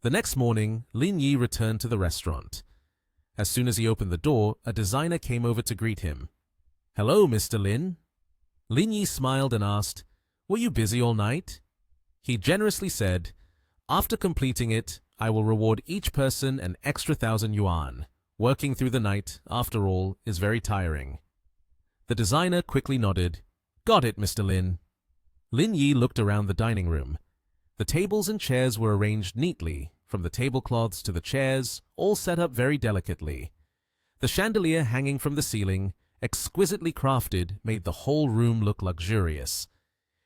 The next morning, Lin Yi returned to the restaurant. As soon as he opened the door, a designer came over to greet him. "Hello, Mr. Lin." Lin Yi smiled and asked, "Were you busy all night?" He generously said, "After completing it, I will reward each person an extra 1,000 yuan. Working through the night, after all, is very tiring." The designer quickly nodded. "Got it, Mr. Lin." Lin Yi looked around the dining room. The tables and chairs were arranged neatly, from the tablecloths to the chairs, all set up very delicately. The chandelier hanging from the ceiling, exquisitely crafted, made the whole room look luxurious.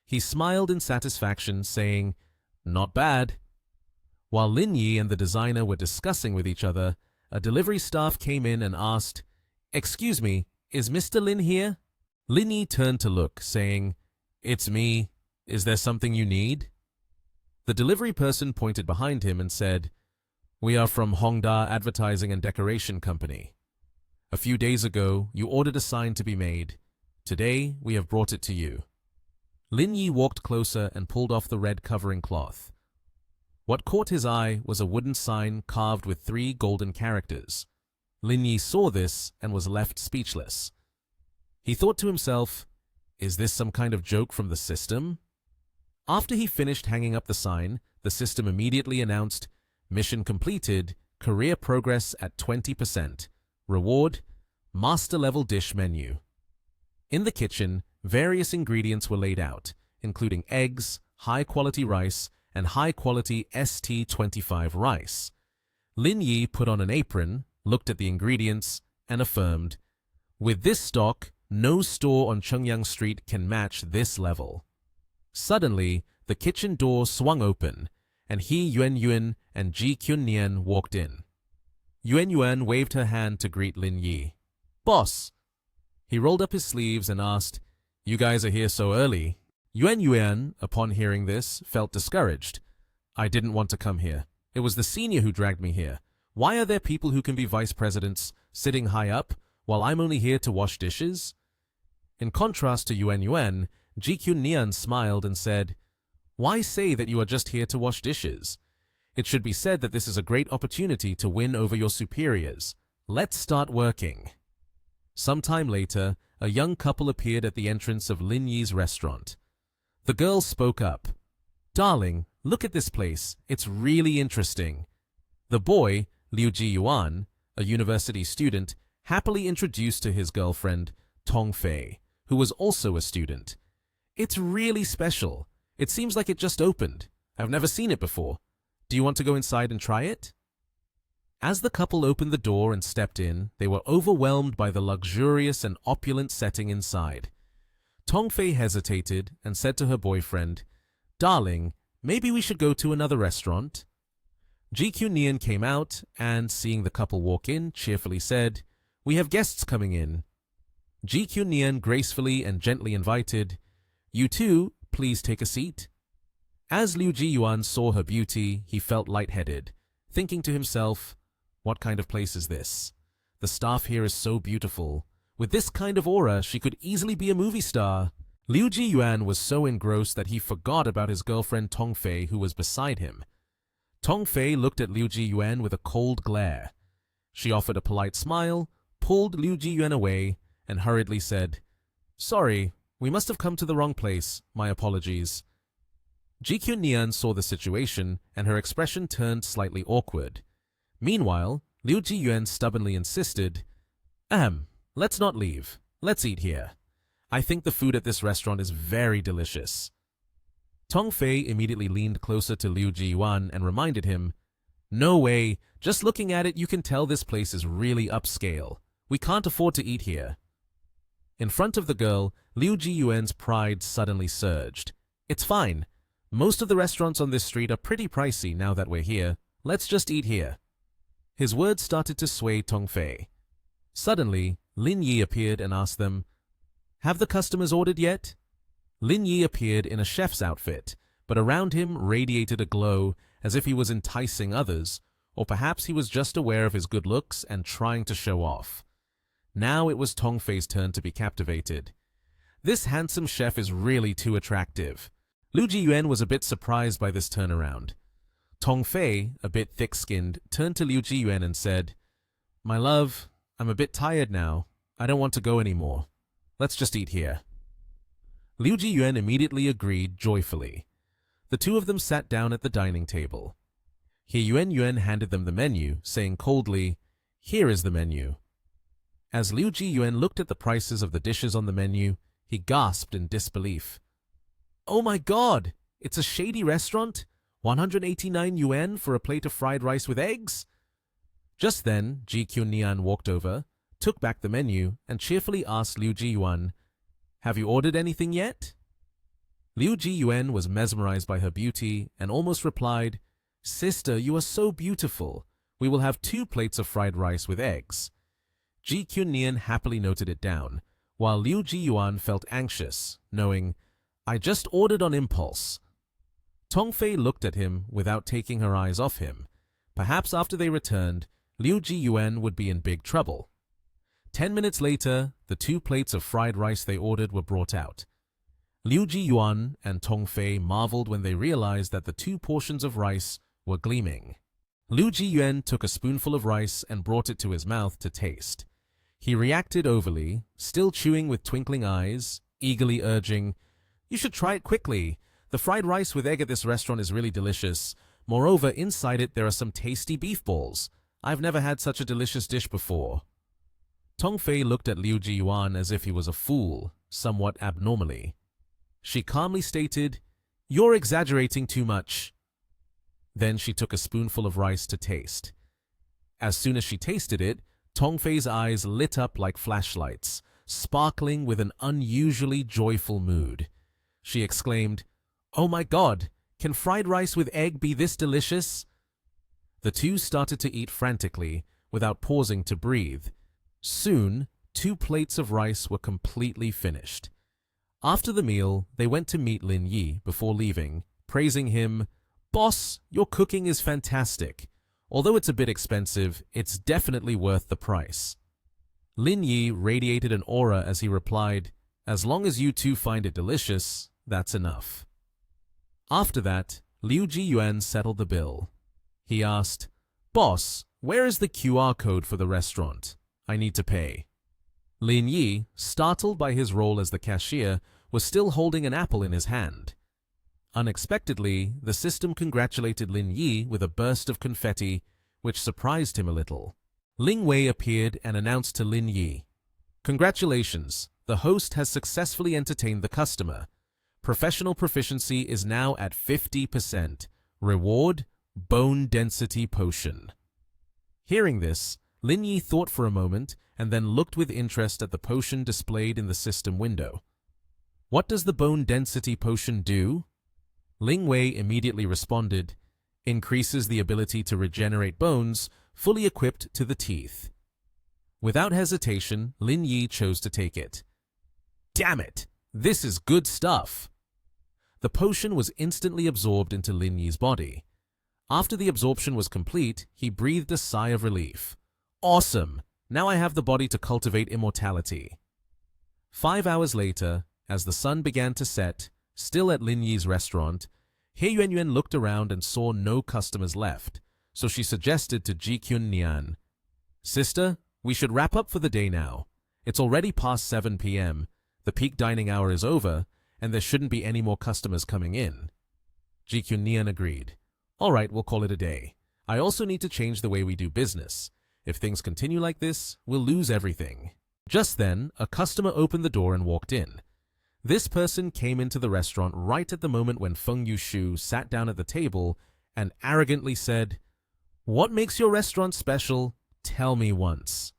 He smiled in satisfaction, saying, "Not bad." While Lin Yi and the designer were discussing with each other, a delivery staff came in and asked, "Excuse me, is Mr. Lin here?" Lin Yi turned to look, saying, "It's me. Is there something you need?" The delivery person pointed behind him and said, "We are from Hongda Advertising and Decoration Company. A few days ago, you ordered a sign to be made. Today, we have brought it to you." Lin Yi walked closer and pulled off the red covering cloth. What caught his eye was a wooden sign carved with 3 golden characters. Lin Yi saw this and was left speechless. He thought to himself, "Is this some kind of joke from the system?" After he finished hanging up the sign, the system immediately announced, "Mission completed, career progress at 20%. Reward, master-level dish menu." In the kitchen, various ingredients were laid out, including eggs, high-quality rice, and high-quality ST25 rice. Lin Yi put on an apron, looked at the ingredients, and affirmed, "With this stock, no store on Chengyang Street can match this level." Suddenly, the kitchen door swung open, and Yuan and Ji Kyun-nian walked in. Yuan waved her hand to greet Lin Yi. "Boss!" He rolled up his sleeves and asked, "You guys are here so early?" Yuan, upon hearing this, felt discouraged. "I didn't want to come here. It was the senior who dragged me here. Why are there people who can be vice presidents sitting high up while I'm only here to wash dishes?" In contrast to Yuan, GQ Nian smiled and said, "Why say that you are just here to wash dishes? It should be said that this is a great opportunity to win over your superiors. Let's start working." Sometime later, a young couple appeared at the entrance of Lin Yi's restaurant. The girl spoke up. "Darling, look at this place. It's really interesting." The boy, Liu Jiyuan, a university student, happily introduced to his girlfriend, Tong Fei, who was also a student. "It's really special. It seems like it just opened. I've never seen it before. Do you want to go inside and try it?" As the couple opened the door and stepped in, they were overwhelmed by the luxurious and opulent setting inside. Tong Fei hesitated and said to her boyfriend, "Darling, maybe we should go to another restaurant?" GQ Nian came out and, seeing the couple walk in, cheerfully said, "We have guests coming in." GQ Nian gracefully and gently invited, "You two, please take a seat." As Liu Jiyuan saw her beauty, he felt lightheaded, thinking to himself, "What kind of place is this? The staff here is so beautiful. With this kind of aura, she could easily be a movie star." Liu Jiyuan was so engrossed that he forgot about his girlfriend Tong Fei, who was beside him. Tong Fei looked at Liu Jiyuan with a cold glare. She offered a polite smile, pulled Liu Jiyuan away, and hurriedly said, "Sorry, we must have come to the wrong place. My apologies." GQ Nian saw the situation, and her expression turned slightly awkward. Meanwhile, Liu Jiyuan stubbornly insisted, let's not leave. Let's eat here. I think the food at this restaurant is very delicious." Tong Fei immediately leaned closer to Liu Jiyuan and reminded him, "No way, just looking at it you can tell this place is really upscale. We can't afford to eat here." In front of the girl, Liu Jiyuan's pride suddenly surged. "It's fine. Most of the restaurants on this street are pretty pricey now that we're here. Let's just eat here." His words started to sway Tong Fei. Suddenly, Lin Yi appeared and asked them, "Have the customers ordered yet?" Lin Yi appeared in a chef's outfit, but around him radiated a glow as if he was enticing others, or perhaps he was just aware of his good looks and trying to show off. Now it was Tong Fei's turn to be captivated. This handsome chef is really too attractive. Liu Jiyuan was a bit surprised by this turnaround. Tong Fei, a bit thick-skinned, turned to Liu Jiyuan and said, "My love, I'm a bit tired now. I don't want to go anymore. Let's just eat here." Liu Jiyuan immediately agreed joyfully. The two of them sat down at the dining table. He Yuan handed them the menu, saying coldly, "Here is the menu." As Liu Jiyuan looked at the prices of the dishes on the menu, he gasped in disbelief. "Oh my God! It's a shady restaurant? 189 yuan for a plate of fried rice with eggs?" Just then, GQ Nian walked over, took back the menu, and cheerfully asked Liu Jiyuan, "Have you ordered anything yet?" Liu Jiyuan was mesmerized by her beauty and almost replied, "Sister, you are so beautiful. We will have 2 plates of fried rice with eggs." GQ Nian happily noted it down, while Liu Jiyuan felt anxious, knowing, "I just ordered on impulse." Tong Fei looked at him without taking her eyes off him. Perhaps after they returned, Liu Jiyuan would be in big trouble. 10 minutes later, the 2 plates of fried rice they ordered were brought out. Liu Jiyuan and Tong Fei marveled when they realized that the 2 portions of rice were gleaming. Liu Jiyuan took a spoonful of rice and brought it to his mouth to taste. He reacted overly, still chewing with twinkling eyes, eagerly urging, "You should try it quickly. The fried rice with egg at this restaurant is really delicious. Moreover, inside it there are some tasty beef balls. I've never had such a delicious dish before." Tong Fei looked at Liu Jiyuan as if he was a fool, somewhat abnormally. She calmly stated, "You're exaggerating too much." Then she took a spoonful of rice to taste. As soon as she tasted it, Tong Fei's eyes lit up like flashlights, sparkling with an unusually joyful mood. She exclaimed, "Oh my God, can fried rice with egg be this delicious?" The two started to eat frantically, without pausing to breathe. Soon, 2 plates of rice were completely finished. After the meal, they went to meet Lin Yi before leaving, praising him. "Boss, your cooking is fantastic. Although it's a bit expensive, it's definitely worth the price." Lin Yi radiated an aura as he replied, "As long as you two find it delicious, that's enough." After that, Liu Jiyuan settled the bill. He asked, "Boss, where is the QR code for the restaurant? I need to pay." Lin Yi, startled by his role as the cashier, was still holding an apple in his hand. Unexpectedly, the system congratulated Lin Yi with a burst of confetti, which surprised him a little. Ling Wei appeared and announced to Lin Yi, "Congratulations, the host has successfully entertained the customer. Professional proficiency is now at 50%. Reward, bone density potion." Hearing this, Lin Yi thought for a moment and then looked with interest at the potion displayed in the system window. "What does the bone density potion do?" Ling Wei immediately responded, "Increases the ability to regenerate bones, fully equipped to the teeth." Without hesitation, Lin Yi chose to take it. "Damn it! This is good stuff!" The potion was instantly absorbed into Lin Yi's body. After the absorption was complete, he breathed a sigh of relief. "Awesome! Now I have the body to cultivate immortality." 5 hours later, as the sun began to set, still at Lin Yi's restaurant, He Yuanyuan looked around and saw no customers left, so she suggested to Ji Kyun Nian, "Sister, we should wrap up for the day now. It's already past 7 p.m., the peak dining hour is over, and there shouldn't be any more customers coming in." Ji Kyun Nian agreed. "All right, we'll call it a day. I also need to change the way we do business. If things continue like this, we'll lose everything." Just then, a customer opened the door and walked in. This person came into the restaurant right at the moment when Feng Yushu sat down at the table and arrogantly said, "What makes your restaurant special? Tell me once."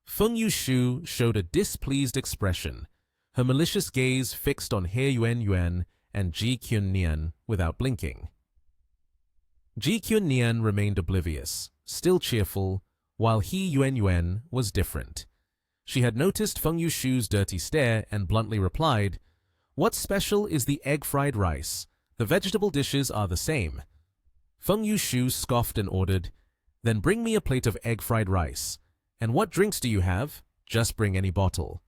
Feng Yushu showed a displeased expression, her malicious gaze fixed on He Yuanyuan and Ji Kyun Nian without blinking. Ji Kyun Nian remained oblivious, still cheerful, while He Yuanyuan was different. She had noticed Feng Yushu's dirty stare and bluntly replied, "What's special is the egg-fried rice. The vegetable dishes are the same." Feng Yushu scoffed and ordered, "Then bring me a plate of egg-fried rice. And what drinks do you have? Just bring any bottle."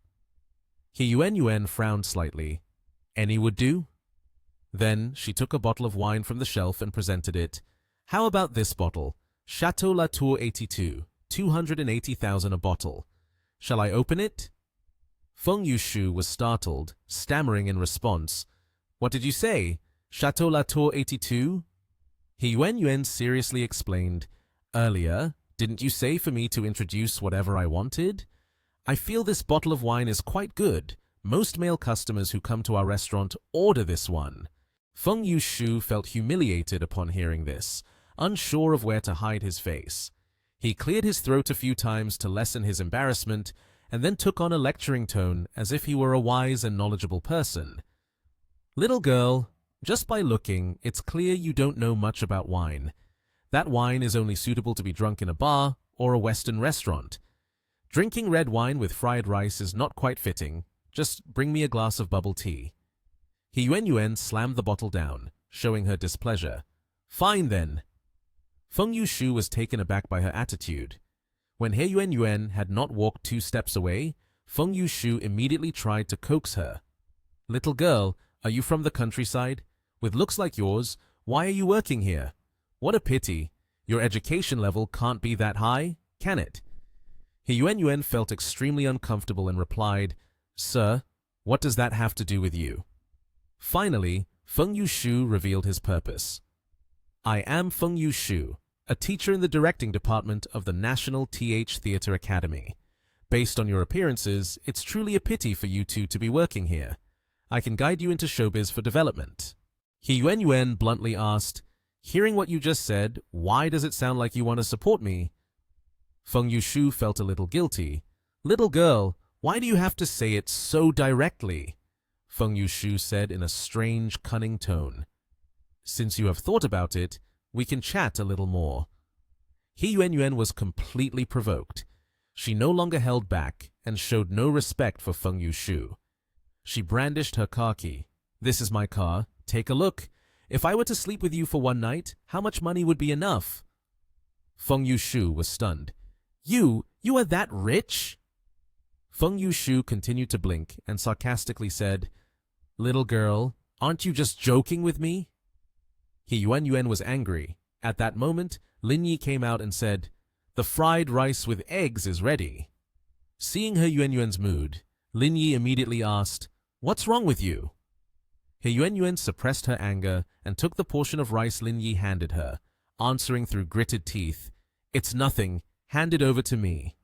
He Yuanyuan frowned slightly. "Any would do?" Then she took a bottle of wine from the shelf and presented it. "How about this bottle? Chateau Latour 82, 280,000 a bottle. Shall I open it?" Feng Yushu was startled, stammering in response. "What did you say? Chateau Latour 82? He Yuanyuan seriously explained, "Earlier, didn't you say for me to introduce whatever I wanted? I feel this bottle of wine is quite good. Most male customers who come to our restaurant order this one." Feng Yushu felt humiliated upon hearing this, unsure of where to hide his face. He cleared his throat a few times to lessen his embarrassment, and then took on a lecturing tone as if he were a wise and knowledgeable person. "Little girl, just by looking, it's clear you don't know much about wine. That wine is only suitable to be drunk in a bar or a Western restaurant. Drinking red wine with fried rice is not quite fitting. Just bring me a glass of bubble tea." He Yuanyuan slammed the bottle down, showing her displeasure. "Fine then." Feng Yushu was taken aback by her attitude. When He Yuanyuan had not walked 2 steps away, Feng Yushu immediately tried to coax her. "Little girl, are you from the countryside? With looks like yours, why are you working here? What a pity. Your education level can't be that high, can it?" He Yuanyuan felt extremely uncomfortable and replied, "Sir, what does that have to do with you?" Finally, Feng Yushu revealed his purpose. "I am Feng Yushu, a teacher in the directing department of the National TH Theatre Academy. Based on your appearances, it's truly a pity for you two to be working here. I can guide you into showbiz for development." He Yuanyuan bluntly asked, "Hearing what you just said, why does it sound like you want to support me?" Feng Yushu felt a little guilty. "Little girl, why do you have to say it so directly?" Feng Yushu said in a strange, cunning tone. "Since you have thought about it, we can chat a little more." He Yuanyuan was completely provoked. She no longer held back and showed no respect for Feng Yushu. She brandished her car key. "This is my car. Take a look. If I were to sleep with you for one night, how much money would be enough?" Feng Yushu was stunned. You are that rich?" Feng Yushu continued to blink and sarcastically said, "Little girl, aren't you just joking with me?" He Yuanyuan was angry. At that moment, Lin Yi came out and said, "The fried rice with eggs is ready." Seeing He Yuanyuan's mood, Lin Yi immediately asked, "What's wrong with you?" He Yuanyuan suppressed her anger and took the portion of rice Lin Yi handed her, answering through gritted teeth, "It's nothing. Hand it over to me."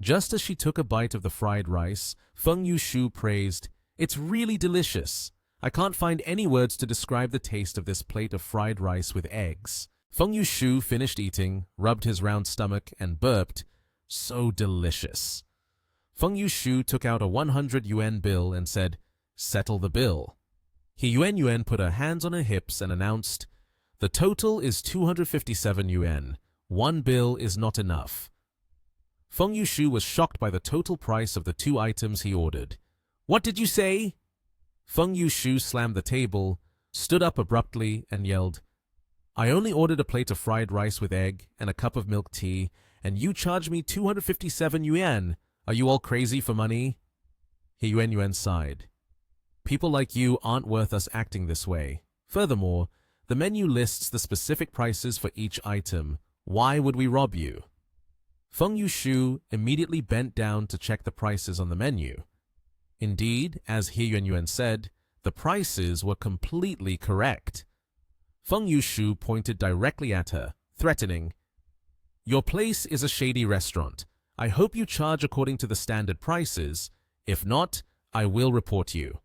Just as she took a bite of the fried rice, Feng Yushu praised, "It's really delicious. I can't find any words to describe the taste of this plate of fried rice with eggs." Feng Yushu finished eating, rubbed his round stomach, and burped, "So delicious." Feng Yushu took out a 100 yuan bill and said, "Settle the bill." He Yuanyuan put her hands on her hips and announced, "The total is 257 yuan. One bill is not enough." Feng Yushu was shocked by the total price of the two items he ordered. "What did you say?" Feng Yushu slammed the table, stood up abruptly, and yelled, "I only ordered a plate of fried rice with egg and a cup of milk tea, and you charge me 257 yuan. Are you all crazy for money?" He Yuanyuan sighed. "People like you aren't worth us acting this way. Furthermore, the menu lists the specific prices for each item. Why would we rob you?" Feng Yushu immediately bent down to check the prices on the menu. Indeed, as He Yuanyuan said, the prices were completely correct. Feng Yushu pointed directly at her, threatening, "Your place is a shady restaurant. I hope you charge according to the standard prices. If not, I will report you."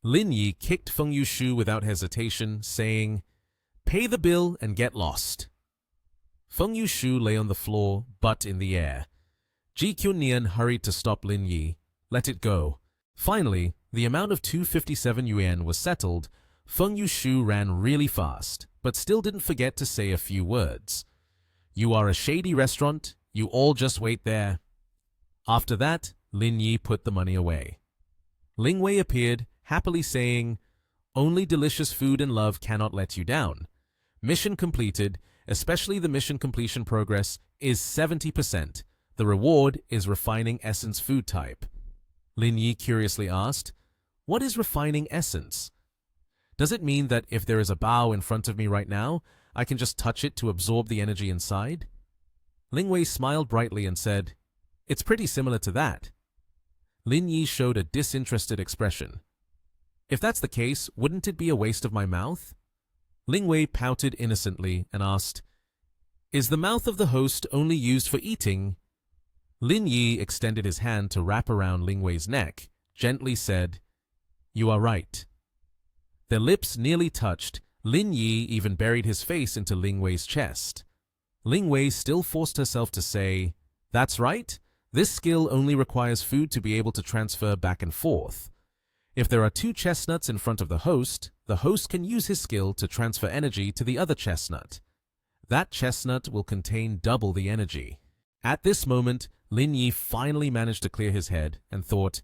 Lin Yi kicked Feng Yushu without hesitation, saying, "Pay the bill and get lost." Feng Yushu lay on the floor, butt in the air. Ji Kyun-nian hurried to stop Lin Yi. "Let it go." Finally, the amount of 257 yuan was settled. Feng Yushu ran really fast, but still didn't forget to say a few words. "You are a shady restaurant. You all just wait there." After that, Lin Yi put the money away. Ling Wei appeared, happily saying, "Only delicious food and love cannot let you down. Mission completed, especially the mission completion progress, is 70%. The reward is refining essence food type." Lin Yi curiously asked, "What is refining essence? Does it mean that if there is a bao in front of me right now, I can just touch it to absorb the energy inside?" Ling Wei smiled brightly and said, "It's pretty similar to that." Lin Yi showed a disinterested expression. "If that's the case, wouldn't it be a waste of my mouth?" Ling Wei pouted innocently and asked, "Is the mouth of the host only used for eating?" Lin Yi extended his hand to wrap around Ling Wei's neck, gently said, "You are right." Their lips nearly touched. Lin Yi even buried his face into Ling Wei's chest. Ling Wei still forced herself to say, "That's right. This skill only requires food to be able to transfer back and forth. If there are two chestnuts in front of the host can use his skill to transfer energy to the other chestnut. That chestnut will contain double the energy." At this moment, Lin Yi finally managed to clear his head and thought,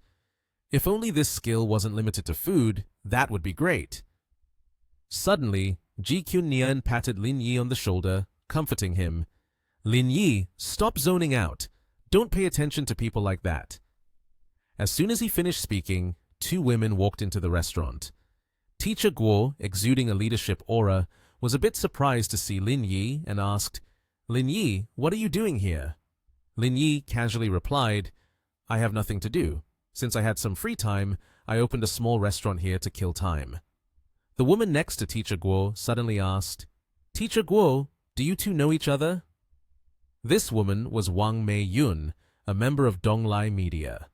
if only this skill wasn't limited to food, that would be great. Suddenly, Ji Kyun-nian patted Lin Yi on the shoulder, comforting him. "Lin Yi, stop zoning out. Don't pay attention to people like that." As soon as he finished speaking, two women walked into the restaurant. Teacher Guo, exuding a leadership aura, was a bit surprised to see Lin Yi and asked, "Lin Yi, what are you doing here?" Lin Yi casually replied, "I have nothing to do. Since I had some free time, I opened a small restaurant here to kill time." The woman next to Teacher Guo suddenly asked, "Teacher Guo, do you two know each other?" This woman was Wang Mei Yun, a member of Donglai Media.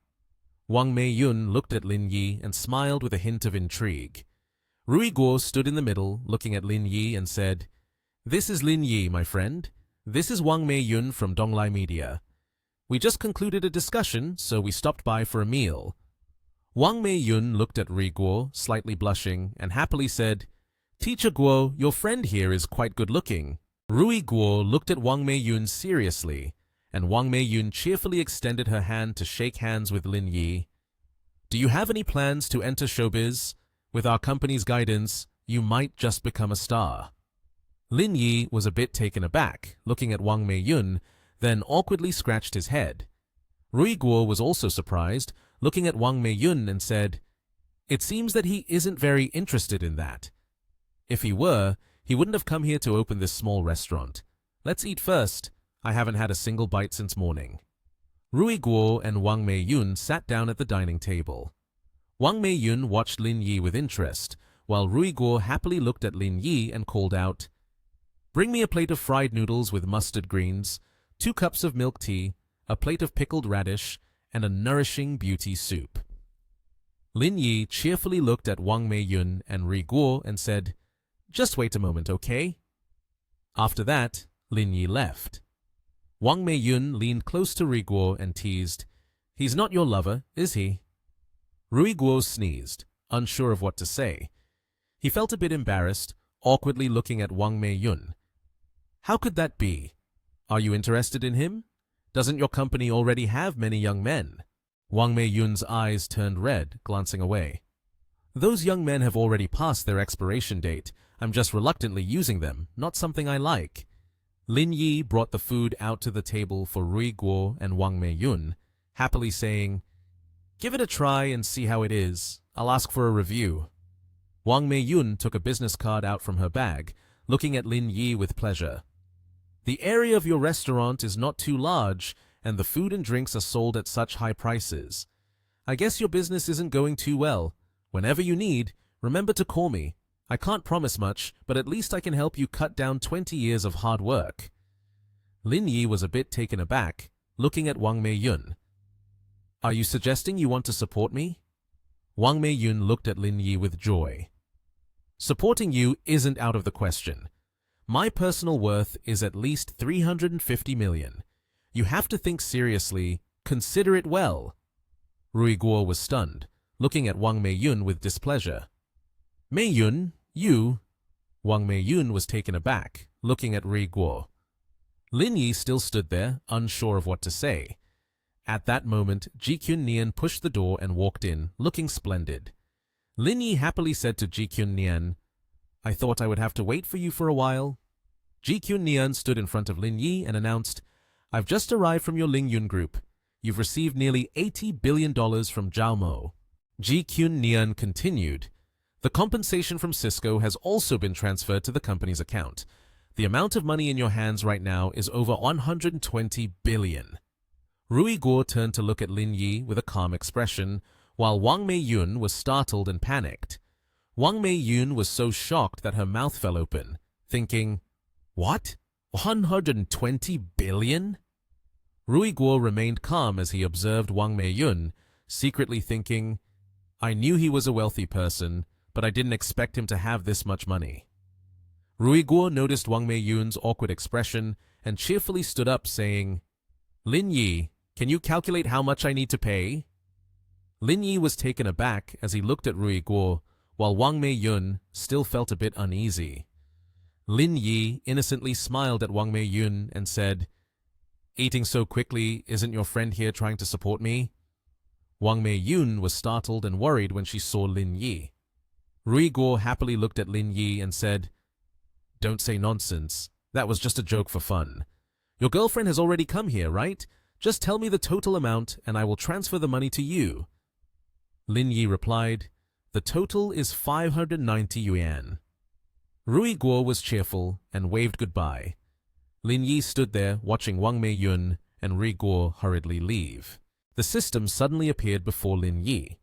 Wang Mei Yun looked at Lin Yi and smiled with a hint of intrigue. Rui Guo stood in the middle, looking at Lin Yi and said, "This is Lin Yi, my friend. This is Wang Mei Yun from Donglai Media. We just concluded a discussion, so we stopped by for a meal." Wang Mei Yun looked at Rui Guo, slightly blushing, and happily said, "Teacher Guo, your friend here is quite good looking. Rui Guo looked at Wang Meiyun seriously, and Wang Meiyun cheerfully extended her hand to shake hands with Lin Yi. Do you have any plans to enter showbiz? With our company's guidance, you might just become a star. Lin Yi was a bit taken aback, looking at Wang Meiyun, then awkwardly scratched his head. Rui Guo was also surprised, looking at Wang Meiyun and said, "It seems that he isn't very interested in that. If he were, he wouldn't have come here to open this small restaurant. Let's eat first. I haven't had a single bite since morning." Rui Guo and Wang Meiyun sat down at the dining table. Wang Meiyun watched Lin Yi with interest, while Rui Guo happily looked at Lin Yi and called out, "Bring me a plate of fried noodles with mustard greens, 2 cups of milk tea, a plate of pickled radish, and a nourishing beauty soup." Lin Yi cheerfully looked at Wang Meiyun and Rui Guo and said, "Just wait a moment, okay?" After that, Lin Yi left. Wang Meiyun leaned close to Rui Guo and teased, "He's not your lover, is he?" Rui Guo sneezed, unsure of what to say. He felt a bit embarrassed, awkwardly looking at Wang Meiyun. "How could that be? Are you interested in him? Doesn't your company already have many young men?" Wang Meiyun's eyes turned red, glancing away. "Those young men have already passed their expiration date. I'm just reluctantly using them, not something I like." Lin Yi brought the food out to the table for Rui Guo and Wang Meiyun, happily saying, "Give it a try and see how it is. I'll ask for a review." Wang Meiyun took a business card out from her bag, looking at Lin Yi with pleasure. "The area of your restaurant is not too large, and the food and drinks are sold at such high prices. I guess your business isn't going too well. Whenever you need, remember to call me. I can't promise much, but at least I can help you cut down 20 years of hard work." Lin Yi was a bit taken aback, looking at Wang Meiyun. "Are you suggesting you want to support me?" Wang Meiyun looked at Lin Yi with joy. "Supporting you isn't out of the question. My personal worth is at least 350 million. You have to think seriously. Consider it well." Rui Guo was stunned, looking at Wang Meiyun with displeasure. "Meiyun, you?" Wang Meiyun was taken aback, looking at Rui Guo. Lin Yi still stood there, unsure of what to say. At that moment, Ji-Kyun Nian pushed the door and walked in, looking splendid. Lin Yi happily said to Ji-Kyun Nian, "I thought I would have to wait for you for a while." Ji-Kyun Nian stood in front of Lin Yi and announced, "I've just arrived from your Lingyun group. You've received nearly $80 billion from Jiaomo." Ji-Kyun Nian continued, "The compensation from Cisco has also been transferred to the company's account. The amount of money in your hands right now is over 120 billion. Rui Guo turned to look at Lin Yi with a calm expression, while Wang Meiyun was startled and panicked. Wang Meiyun was so shocked that her mouth fell open, thinking, "What? 120 billion? Rui Guo remained calm as he observed Wang Meiyun, secretly thinking, "I knew he was a wealthy person, but I didn't expect him to have this much money." Rui Guo noticed Wang Meiyun's awkward expression and cheerfully stood up, saying, "Lin Yi, can you calculate how much I need to pay?" Lin Yi was taken aback as he looked at Rui Guo, while Wang Meiyun still felt a bit uneasy. Lin Yi innocently smiled at Wang Meiyun and said, "Eating so quickly, isn't your friend here trying to support me?" Wang Meiyun was startled and worried when she saw Lin Yi. Rui Guo happily looked at Lin Yi and said, "Don't say nonsense. That was just a joke for fun. Your girlfriend has already come here, right? Just tell me the total amount and I will transfer the money to you." Lin Yi replied, "The total is 590 yuan. Rui Guo was cheerful and waved goodbye. Lin Yi stood there watching Wang Meiyun and Rui Guo hurriedly leave. The system suddenly appeared before Lin Yi.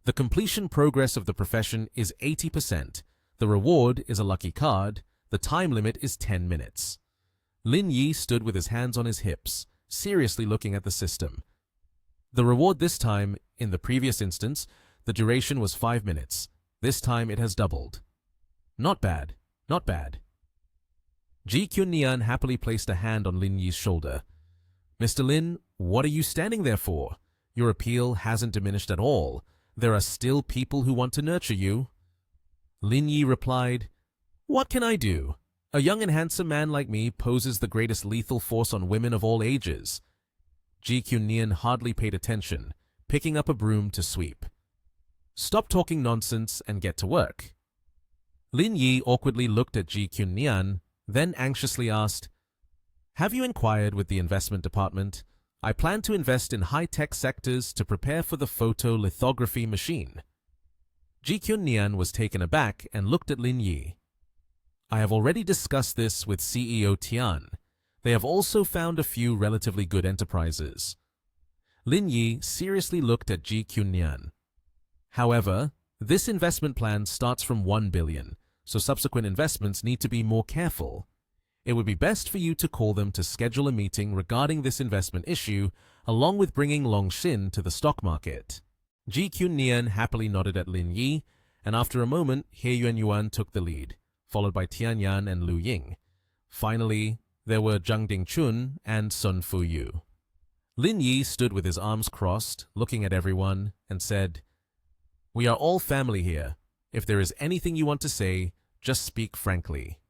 The completion progress of the profession is 80%. The reward is a lucky card. The time limit is 10 minutes. Lin Yi stood with his hands on his hips, seriously looking at the system. The reward this time, in the previous instance, the duration was 5 minutes. This time it has doubled. Not bad, not bad. Ji-Kyun Nian happily placed a hand on Lin Yi's shoulder. "Mr. Lin, what are you standing there for? Your appeal hasn't diminished at all. There are still people who want to nurture you." Lin Yi replied, "What can I do? A young and handsome man like me poses the greatest lethal force on women of all ages. Ji Kyun-nian hardly paid attention, picking up a broom to sweep. Stop talking nonsense and get to work. Lin Yi awkwardly looked at Ji Kyun-nian, then anxiously asked, "Have you inquired with the investment department? I plan to invest in high-tech sectors to prepare for the photolithography machine." Ji Kyun-nian was taken aback and looked at Lin Yi. "I have already discussed this with CEO Tian. They have also found a few relatively good enterprises." Lin Yi seriously looked at Ji Kyun-nian. "However, this investment plan starts from 1 billion, so subsequent investments need to be more careful. It would be best for you to call them to schedule a meeting regarding this investment issue, along with bringing Longshin to the stock market." Ji Kyun-nian happily nodded at Lin Yi, and after a moment, He Yuan took the lead, followed by Tian Yan and Lu Ying. Finally, there were Zhang Dingchun and Sun Fuyu. Lin Yi stood with his arms crossed, looking at everyone, and said, "We are all family here. If there is anything you want to say, just speak frankly."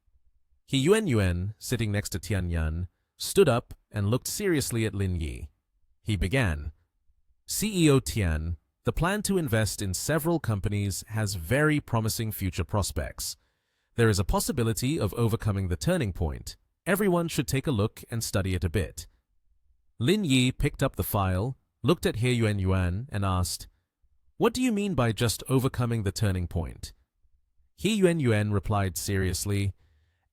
He Yuan, sitting next to Tian Yan, stood up and looked seriously at Lin Yi. He began, "CEO Tian, the plan to invest in several companies has very promising future prospects. There is a possibility of overcoming the turning point. Everyone should take a look and study it a bit." Lin Yi picked up the file, looked at He Yuan, and asked, "What do you mean by just overcoming the turning point?" He Yuan replied seriously,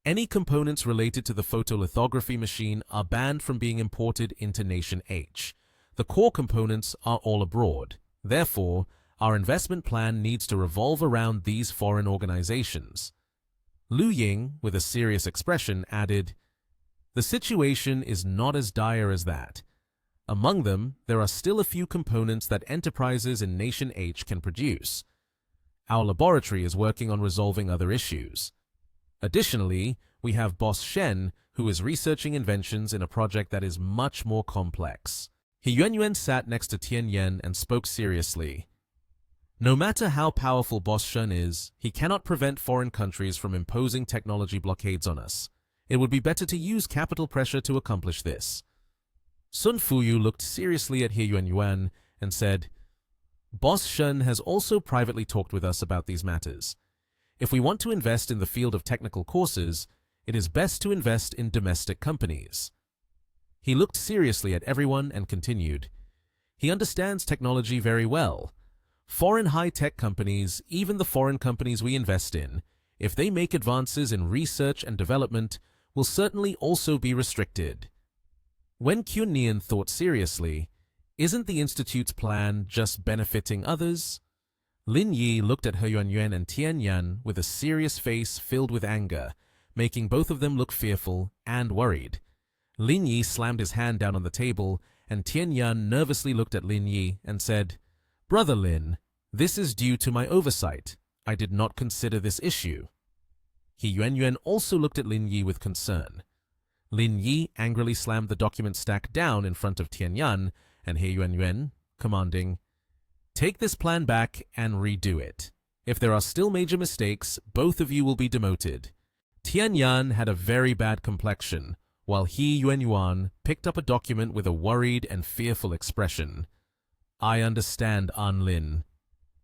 "Any components related to the photolithography machine are banned from being imported into Nation H. The core components are all abroad. Therefore, our investment plan needs to revolve around these foreign organizations." Lu Ying, with a serious expression, added, "The situation is not as dire as that. Among them, there are still a few components that enterprises in Nation H can produce. Our laboratory is working on resolving other issues. Additionally, we have Boss Shen, who is researching inventions in a project that is much more complex." He Yuan sat next to Tian Yan and spoke seriously. "No matter how powerful Boss Shen is, he cannot prevent foreign countries from imposing technology blockades on us. It would be better to use capital pressure to accomplish this." Sun Fuyu looked seriously at He Yuan and said, "Boss Shen has also privately talked with us about these matters. If we want to invest in the field of technical courses, it is best to invest in domestic companies." He looked seriously at everyone and continued, "He understands technology very well. Foreign high-tech companies, even the foreign companies we invest in, if they make advances in research and development, will certainly also be restricted." When Kyun-nian thought seriously, "Isn't the Institute's plan just benefiting others?" Lin Yi looked at He Yuan and Tian Yan with a serious face filled with anger, making both of them look fearful and worried. Lin Yi slammed his hand down on the table, and Tian Yan nervously looked at Lin Yi and said, "Brother Lin, this is due to my oversight. I did not consider this issue." He Yuan also looked at Lin Yi with concern. Lin Yi angrily slammed the document stack down in front of Tian Yan, and He Yuan, commanding, "Take this plan back and redo it. If there are still major mistakes, both of you will be demoted." Tian Yan had a very bad complexion, while He Yuan picked up a document with a worried and fearful expression. "I understand, An Lin."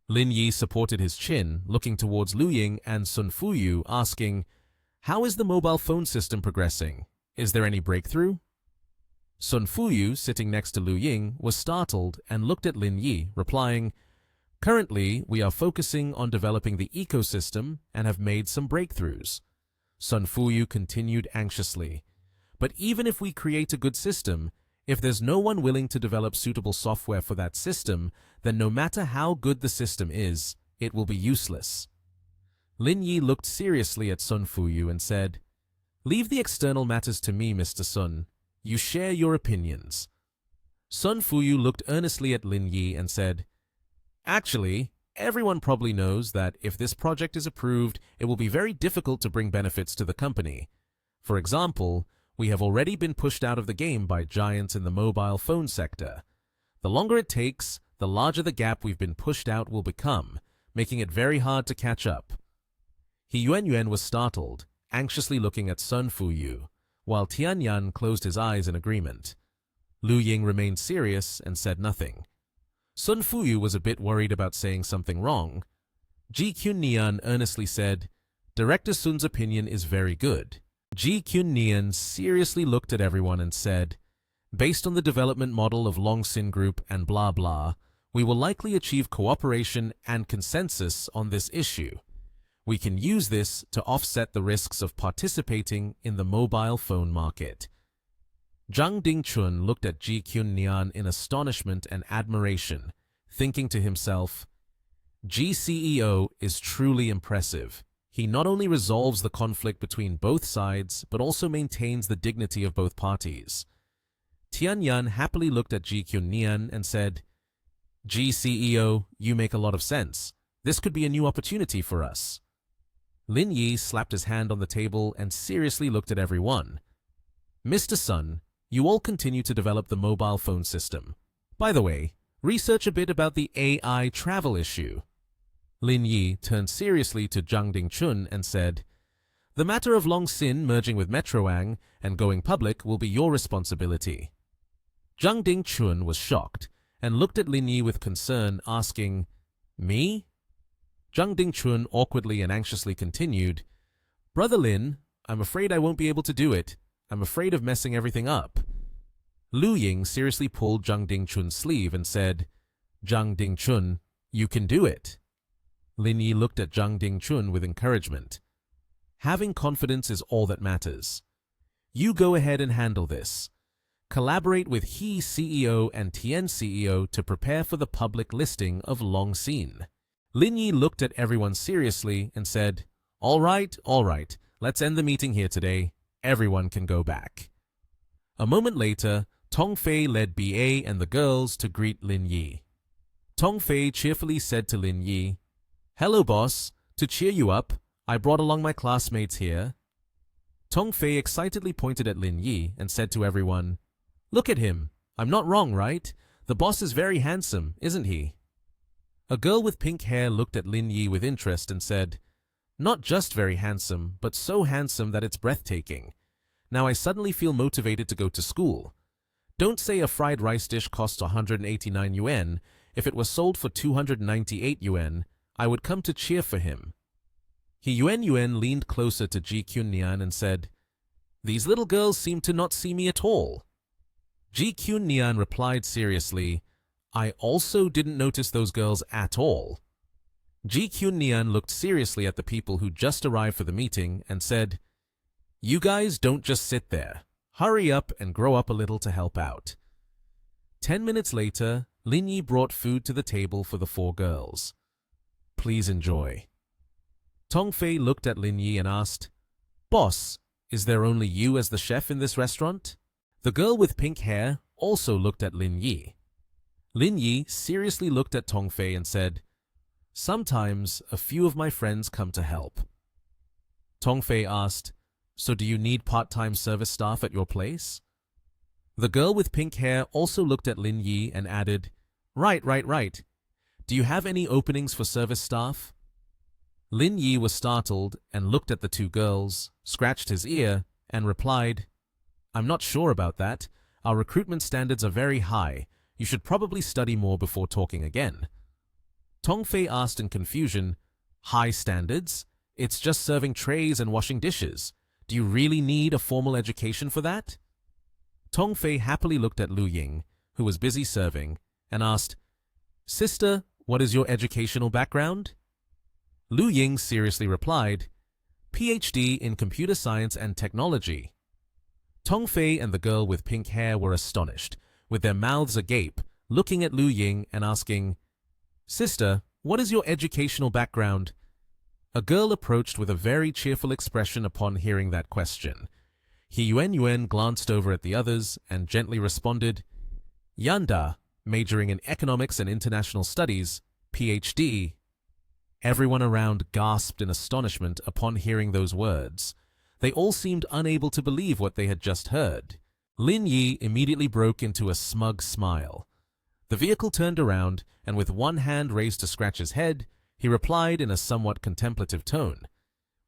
Lin Yi supported his chin, looking towards Lu Ying and Sun Fuyu, asking, "How is the mobile phone system progressing? Is there any breakthrough?" Sun Fuyu, sitting next to Lu Ying, was startled and looked at Lin Yi, replying, "Currently, we are focusing on developing the ecosystem and have made some breakthroughs." Sun Fuyu continued anxiously, "But even if we create a good system, if there's no one willing to develop suitable software for that system, then no matter how good the system is, it will be useless." Lin Yi looked seriously at Sun Fuyu and said, "Leave the external matters to me, Mr. Sun. You share your opinions." Sun Fuyu looked earnestly at Lin Yi and said, "Actually, everyone probably knows that if this project is approved, it will be very difficult to bring benefits to the company. For example, we have already been pushed out of the game by giants in the mobile phone sector. The longer it takes, the larger the gap we've been pushed out will become, making it very hard to catch up." He Yuan was startled, anxiously looking at Sun Fuyu, while Tianyan closed his eyes in agreement. Lu Ying remained serious and said nothing. Sun Fuyu was a bit worried about saying something wrong. Ji Qunnian earnestly said, "Director Sun's opinion is very good." Ji Qunnian seriously looked at everyone and said, "Based on the development model of Longsin Group and blah blah, we will likely achieve cooperation and consensus on this issue. We can use this to offset the risks of participating in the mobile phone market." Zhang Dingchun looked at Ji Qunnian in astonishment and admiration, thinking to himself, Ji CEO is truly impressive. He not only resolves the conflict between both sides, but also maintains the dignity of both parties. Tianyan happily looked at Ji Qunnian and said, "Ji CEO, you make a lot of sense. This could be a new opportunity for us." Lin Yi slapped his hand on the table and seriously looked at everyone. "Mr. Sun, you all continue to develop the mobile phone system. By the way, research a bit about the AI travel issue." Lin Yi turned seriously to Zhang Dingchun and said, "The matter of Longsin merging with Metroang and going public will be your responsibility." Zhang Dingchun was shocked and looked at Lin Yi with concern, asking, "Me?" Zhang Dingchun awkwardly and anxiously continued, "Brother Lin, I'm afraid I won't be able to do it. I'm afraid of messing everything up." Lu Ying seriously pulled Zhang Dingchun's sleeve and said, "Zhang Dingchun, you can do it." Lin Yi looked at Zhang Dingchun with encouragement. "Having confidence is all that matters. You go ahead and handle this. Collaborate with He CEO and Tian CEO to prepare for the public listing of Longsin." Lin Yi looked at everyone seriously and said, all right, let's end the meeting here today. Everyone can go back." A moment later, Tong Fei led BA and the girls to greet Lin Yi. Tong Fei cheerfully said to Lin Yi, "Hello, boss. To cheer you up, I brought along my classmates here." Tong Fei excitedly pointed at Lin Yi and said to everyone, "Look at him. I'm not wrong, right? The boss is very handsome, isn't he?" A girl with pink hair looked at Lin Yi with interest and said, "Not just very handsome, but so handsome that it's breathtaking. Now I suddenly feel motivated to go to school. Don't say a fried rice dish costs 189 yuan. If it was sold for 298 yuan, I would come to cheer for him." He Yuan leaned closer to Ji Qunnian and said, "These little girls seem to not see me at all." Ji Qunnian replied seriously, "I also didn't notice those girls at all." Ji Qunnian looked seriously at the people who just arrived for the meeting and said, "You guys don't just sit there. Hurry up and grow up a little to help out." 10 minutes later, Lin Yi brought food to the table for the 4 girls. "Please enjoy." Tong Fei looked at Lin Yi and asked, "Boss, is there only you as the chef in this restaurant?" The girl with pink hair also looked at Lin Yi. Lin Yi seriously looked at Tong Fei and said, "Sometimes a few of my friends come to help." Tong Fei asked, "So do you need part-time service staff at your place?" The girl with pink hair also looked at Lin Yi and added, Right. Do you have any openings for service staff?" Lin Yi was startled and looked at the 2 girls, scratched his ear, and replied, "I'm not sure about that. Our recruitment standards are very high. You should probably study more before talking again." Tong Fei asked in confusion, "High standards? It's just serving trays and washing dishes. Do you really need a formal education for that?" Tong Fei happily looked at Lu Ying, who was busy serving, and asked, "Sister, what is your educational background?" Lu Ying seriously replied, "PhD in Computer Science and Technology." Tong Fei and the girl with pink hair were astonished, with their mouths agape, looking at Lu Ying and asking, "Sister, what is your educational background?" A girl approached with a very cheerful expression upon hearing that question. He Yuan glanced over at the others and gently responded, "Yanda, majoring in Economics and International Studies, PhD." Everyone around gasped in astonishment upon hearing those words. They all seemed unable to believe what they had just heard. Lin Yi immediately broke into a smug smile. The vehicle turned around, and with one hand raised to scratch his head, he replied in a somewhat contemplative tone,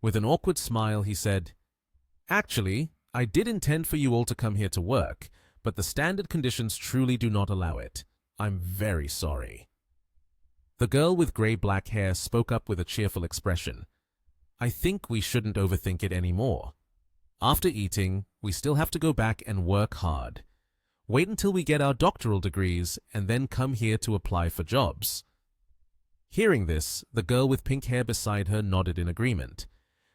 With an awkward smile, he said, "Actually, I did intend for you all to come here to work, but the standard conditions truly do not allow it. I'm very sorry." The girl with gray-black hair spoke up with a cheerful expression. "I think we shouldn't overthink it anymore. After eating, we still have to go back and work hard. Wait until we get our doctoral degrees and then come here to apply for jobs." Hearing this, the girl with pink hair beside her nodded in agreement.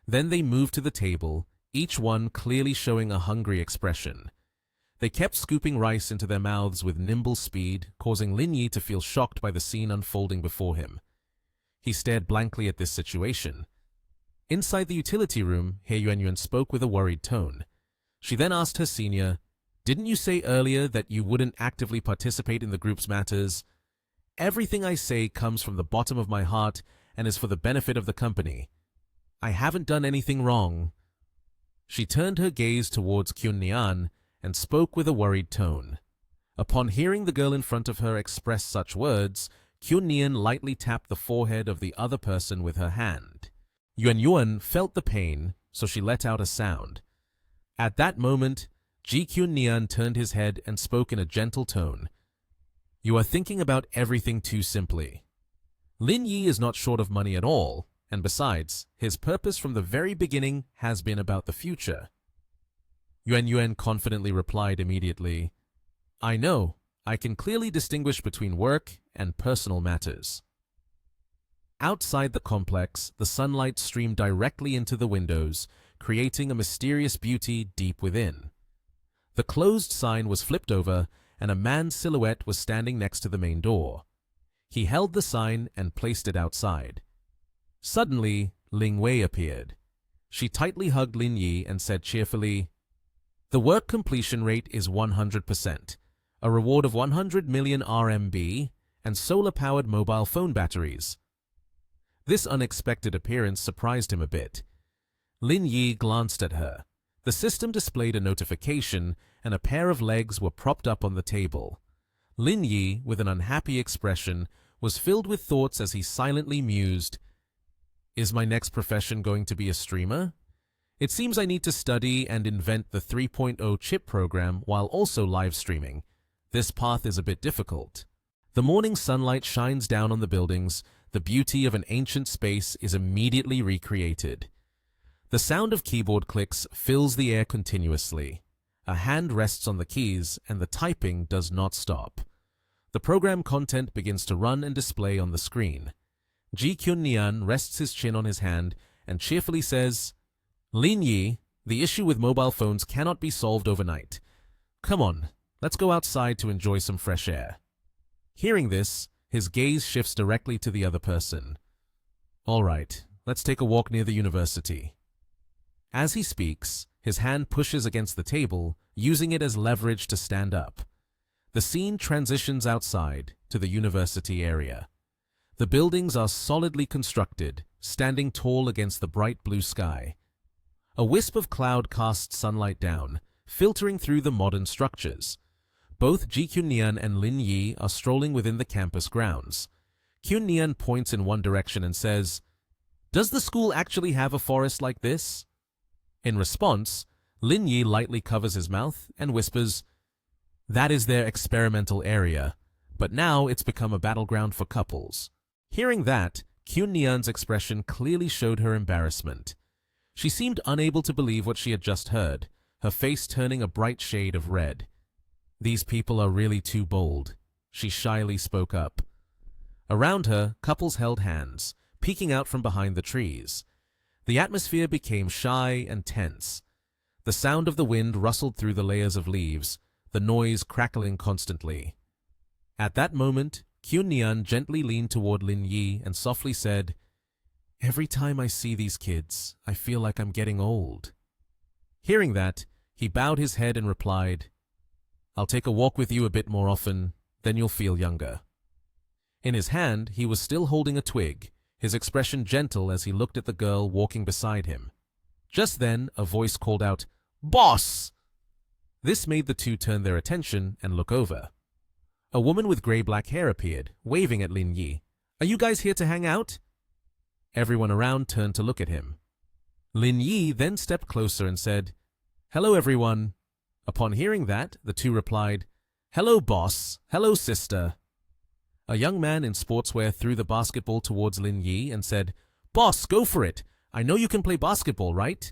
Then they moved to the table, each one clearly showing a hungry expression. They kept scooping rice into their mouths with nimble speed, causing Lin Yi to feel shocked by the scene unfolding before him. He stared blankly at this situation. Inside the utility room, He Yuanyuan spoke with a worried tone. She then asked her senior, "Didn't you say earlier that you wouldn't actively participate in the group's matters? Everything I say comes from the bottom of my heart and is for the benefit of the company. I haven't done anything wrong." She turned her gaze towards Kyun Nian and spoke with a worried tone. Upon hearing the girl in front of her express such words, Kyun Nian lightly tapped the forehead of the other person with her hand. Yuan Yuan felt the pain, so she let out a sound. At that moment, Ji Kyun Nian turned his head and spoke in a gentle tone. "You are thinking about everything too simply. Lin Yi is not short of money at all, and besides, his purpose from the very beginning has been about the future." Yuan Yuan confidently replied immediately, "I know. I can clearly distinguish between work and personal matters." Outside the complex, the sunlight streamed directly into the windows, creating a mysterious beauty deep within. The closed sign was flipped over, and a man's silhouette was standing next to the main door. He held the sign and placed it outside. Suddenly, Ling Wei appeared. She tightly hugged Lin Yi and said cheerfully, "The work completion rate is 100%, a reward of 100 million RMB, and solar-powered mobile phone batteries." This unexpected appearance surprised him a bit. Lin Yi glanced at her. The system displayed a notification, and a pair of legs were propped up on the table. Lin Yi, with an unhappy expression, was filled with thoughts as he silently mused, "Is my next profession going to be a streamer? It seems I need to study and invent the 3.0 chip program while also live streaming. This path is a bit difficult." The morning sunlight shines down on the buildings. The beauty of an ancient space is immediately recreated. The sound of keyboard clicks fills the air continuously. A hand rests on the keys, and the typing does not stop. The program content begins to run and display on the screen. Ji Kyun Nian rests his chin on his hand and cheerfully says, "Lin Yi, the issue with mobile phones cannot be solved overnight. Come on, let's go outside to enjoy some fresh air." Hearing this, his gaze shifts directly to the other person. "All right, let's take a walk near the university." As he speaks, his hand pushes against the table, using it as leverage to stand up. The scene transitions outside to the university area. The buildings are solidly constructed, standing tall against the bright blue sky. A wisp of cloud casts sunlight down, filtering through the modern structures. Both Ji Kyun Nian and Lin Yi are strolling within the campus grounds. Kyun Nian points in one direction and says, "Does the school actually have a forest like this?" In response, Lin Yi lightly covers his mouth and whispers, "That is their experimental area, but now it's become a battleground for couples." Hearing that, Kyun Nian's expression clearly showed her embarrassment. She seemed unable to believe what she had just heard, her face turning a bright shade of red. "These people are really too bold," she shyly spoke up. Around her, couples held hands, peeking out from behind the trees. The atmosphere became shy and tense. The sound of the wind rustled through the layers of leaves, the noise crackling constantly. At that moment, Kyun Nian gently leaned toward Lin Yi and softly said, "Every time I see these kids, I feel like I'm getting old." Hearing that, he bowed his head and replied, "I'll take a walk with you a bit more often, then you'll feel younger." In his hand, he was still holding a twig, his expression gentle as he looked at the girl walking beside him. Just then, a voice called out, "Boss!" This made the two turn their attention and look over. A woman with gray-black hair appeared, waving at Lin Yi. "Are you guys here to hang out?" Everyone around turned to look at him. Lin Yi then stepped closer and said, "Hello, everyone." Upon hearing that, the two replied, "Hello, boss. Hello, sister." A young man in sportswear threw the basketball towards Lin Yi and said, "Boss, go for it. I know you can play basketball, right?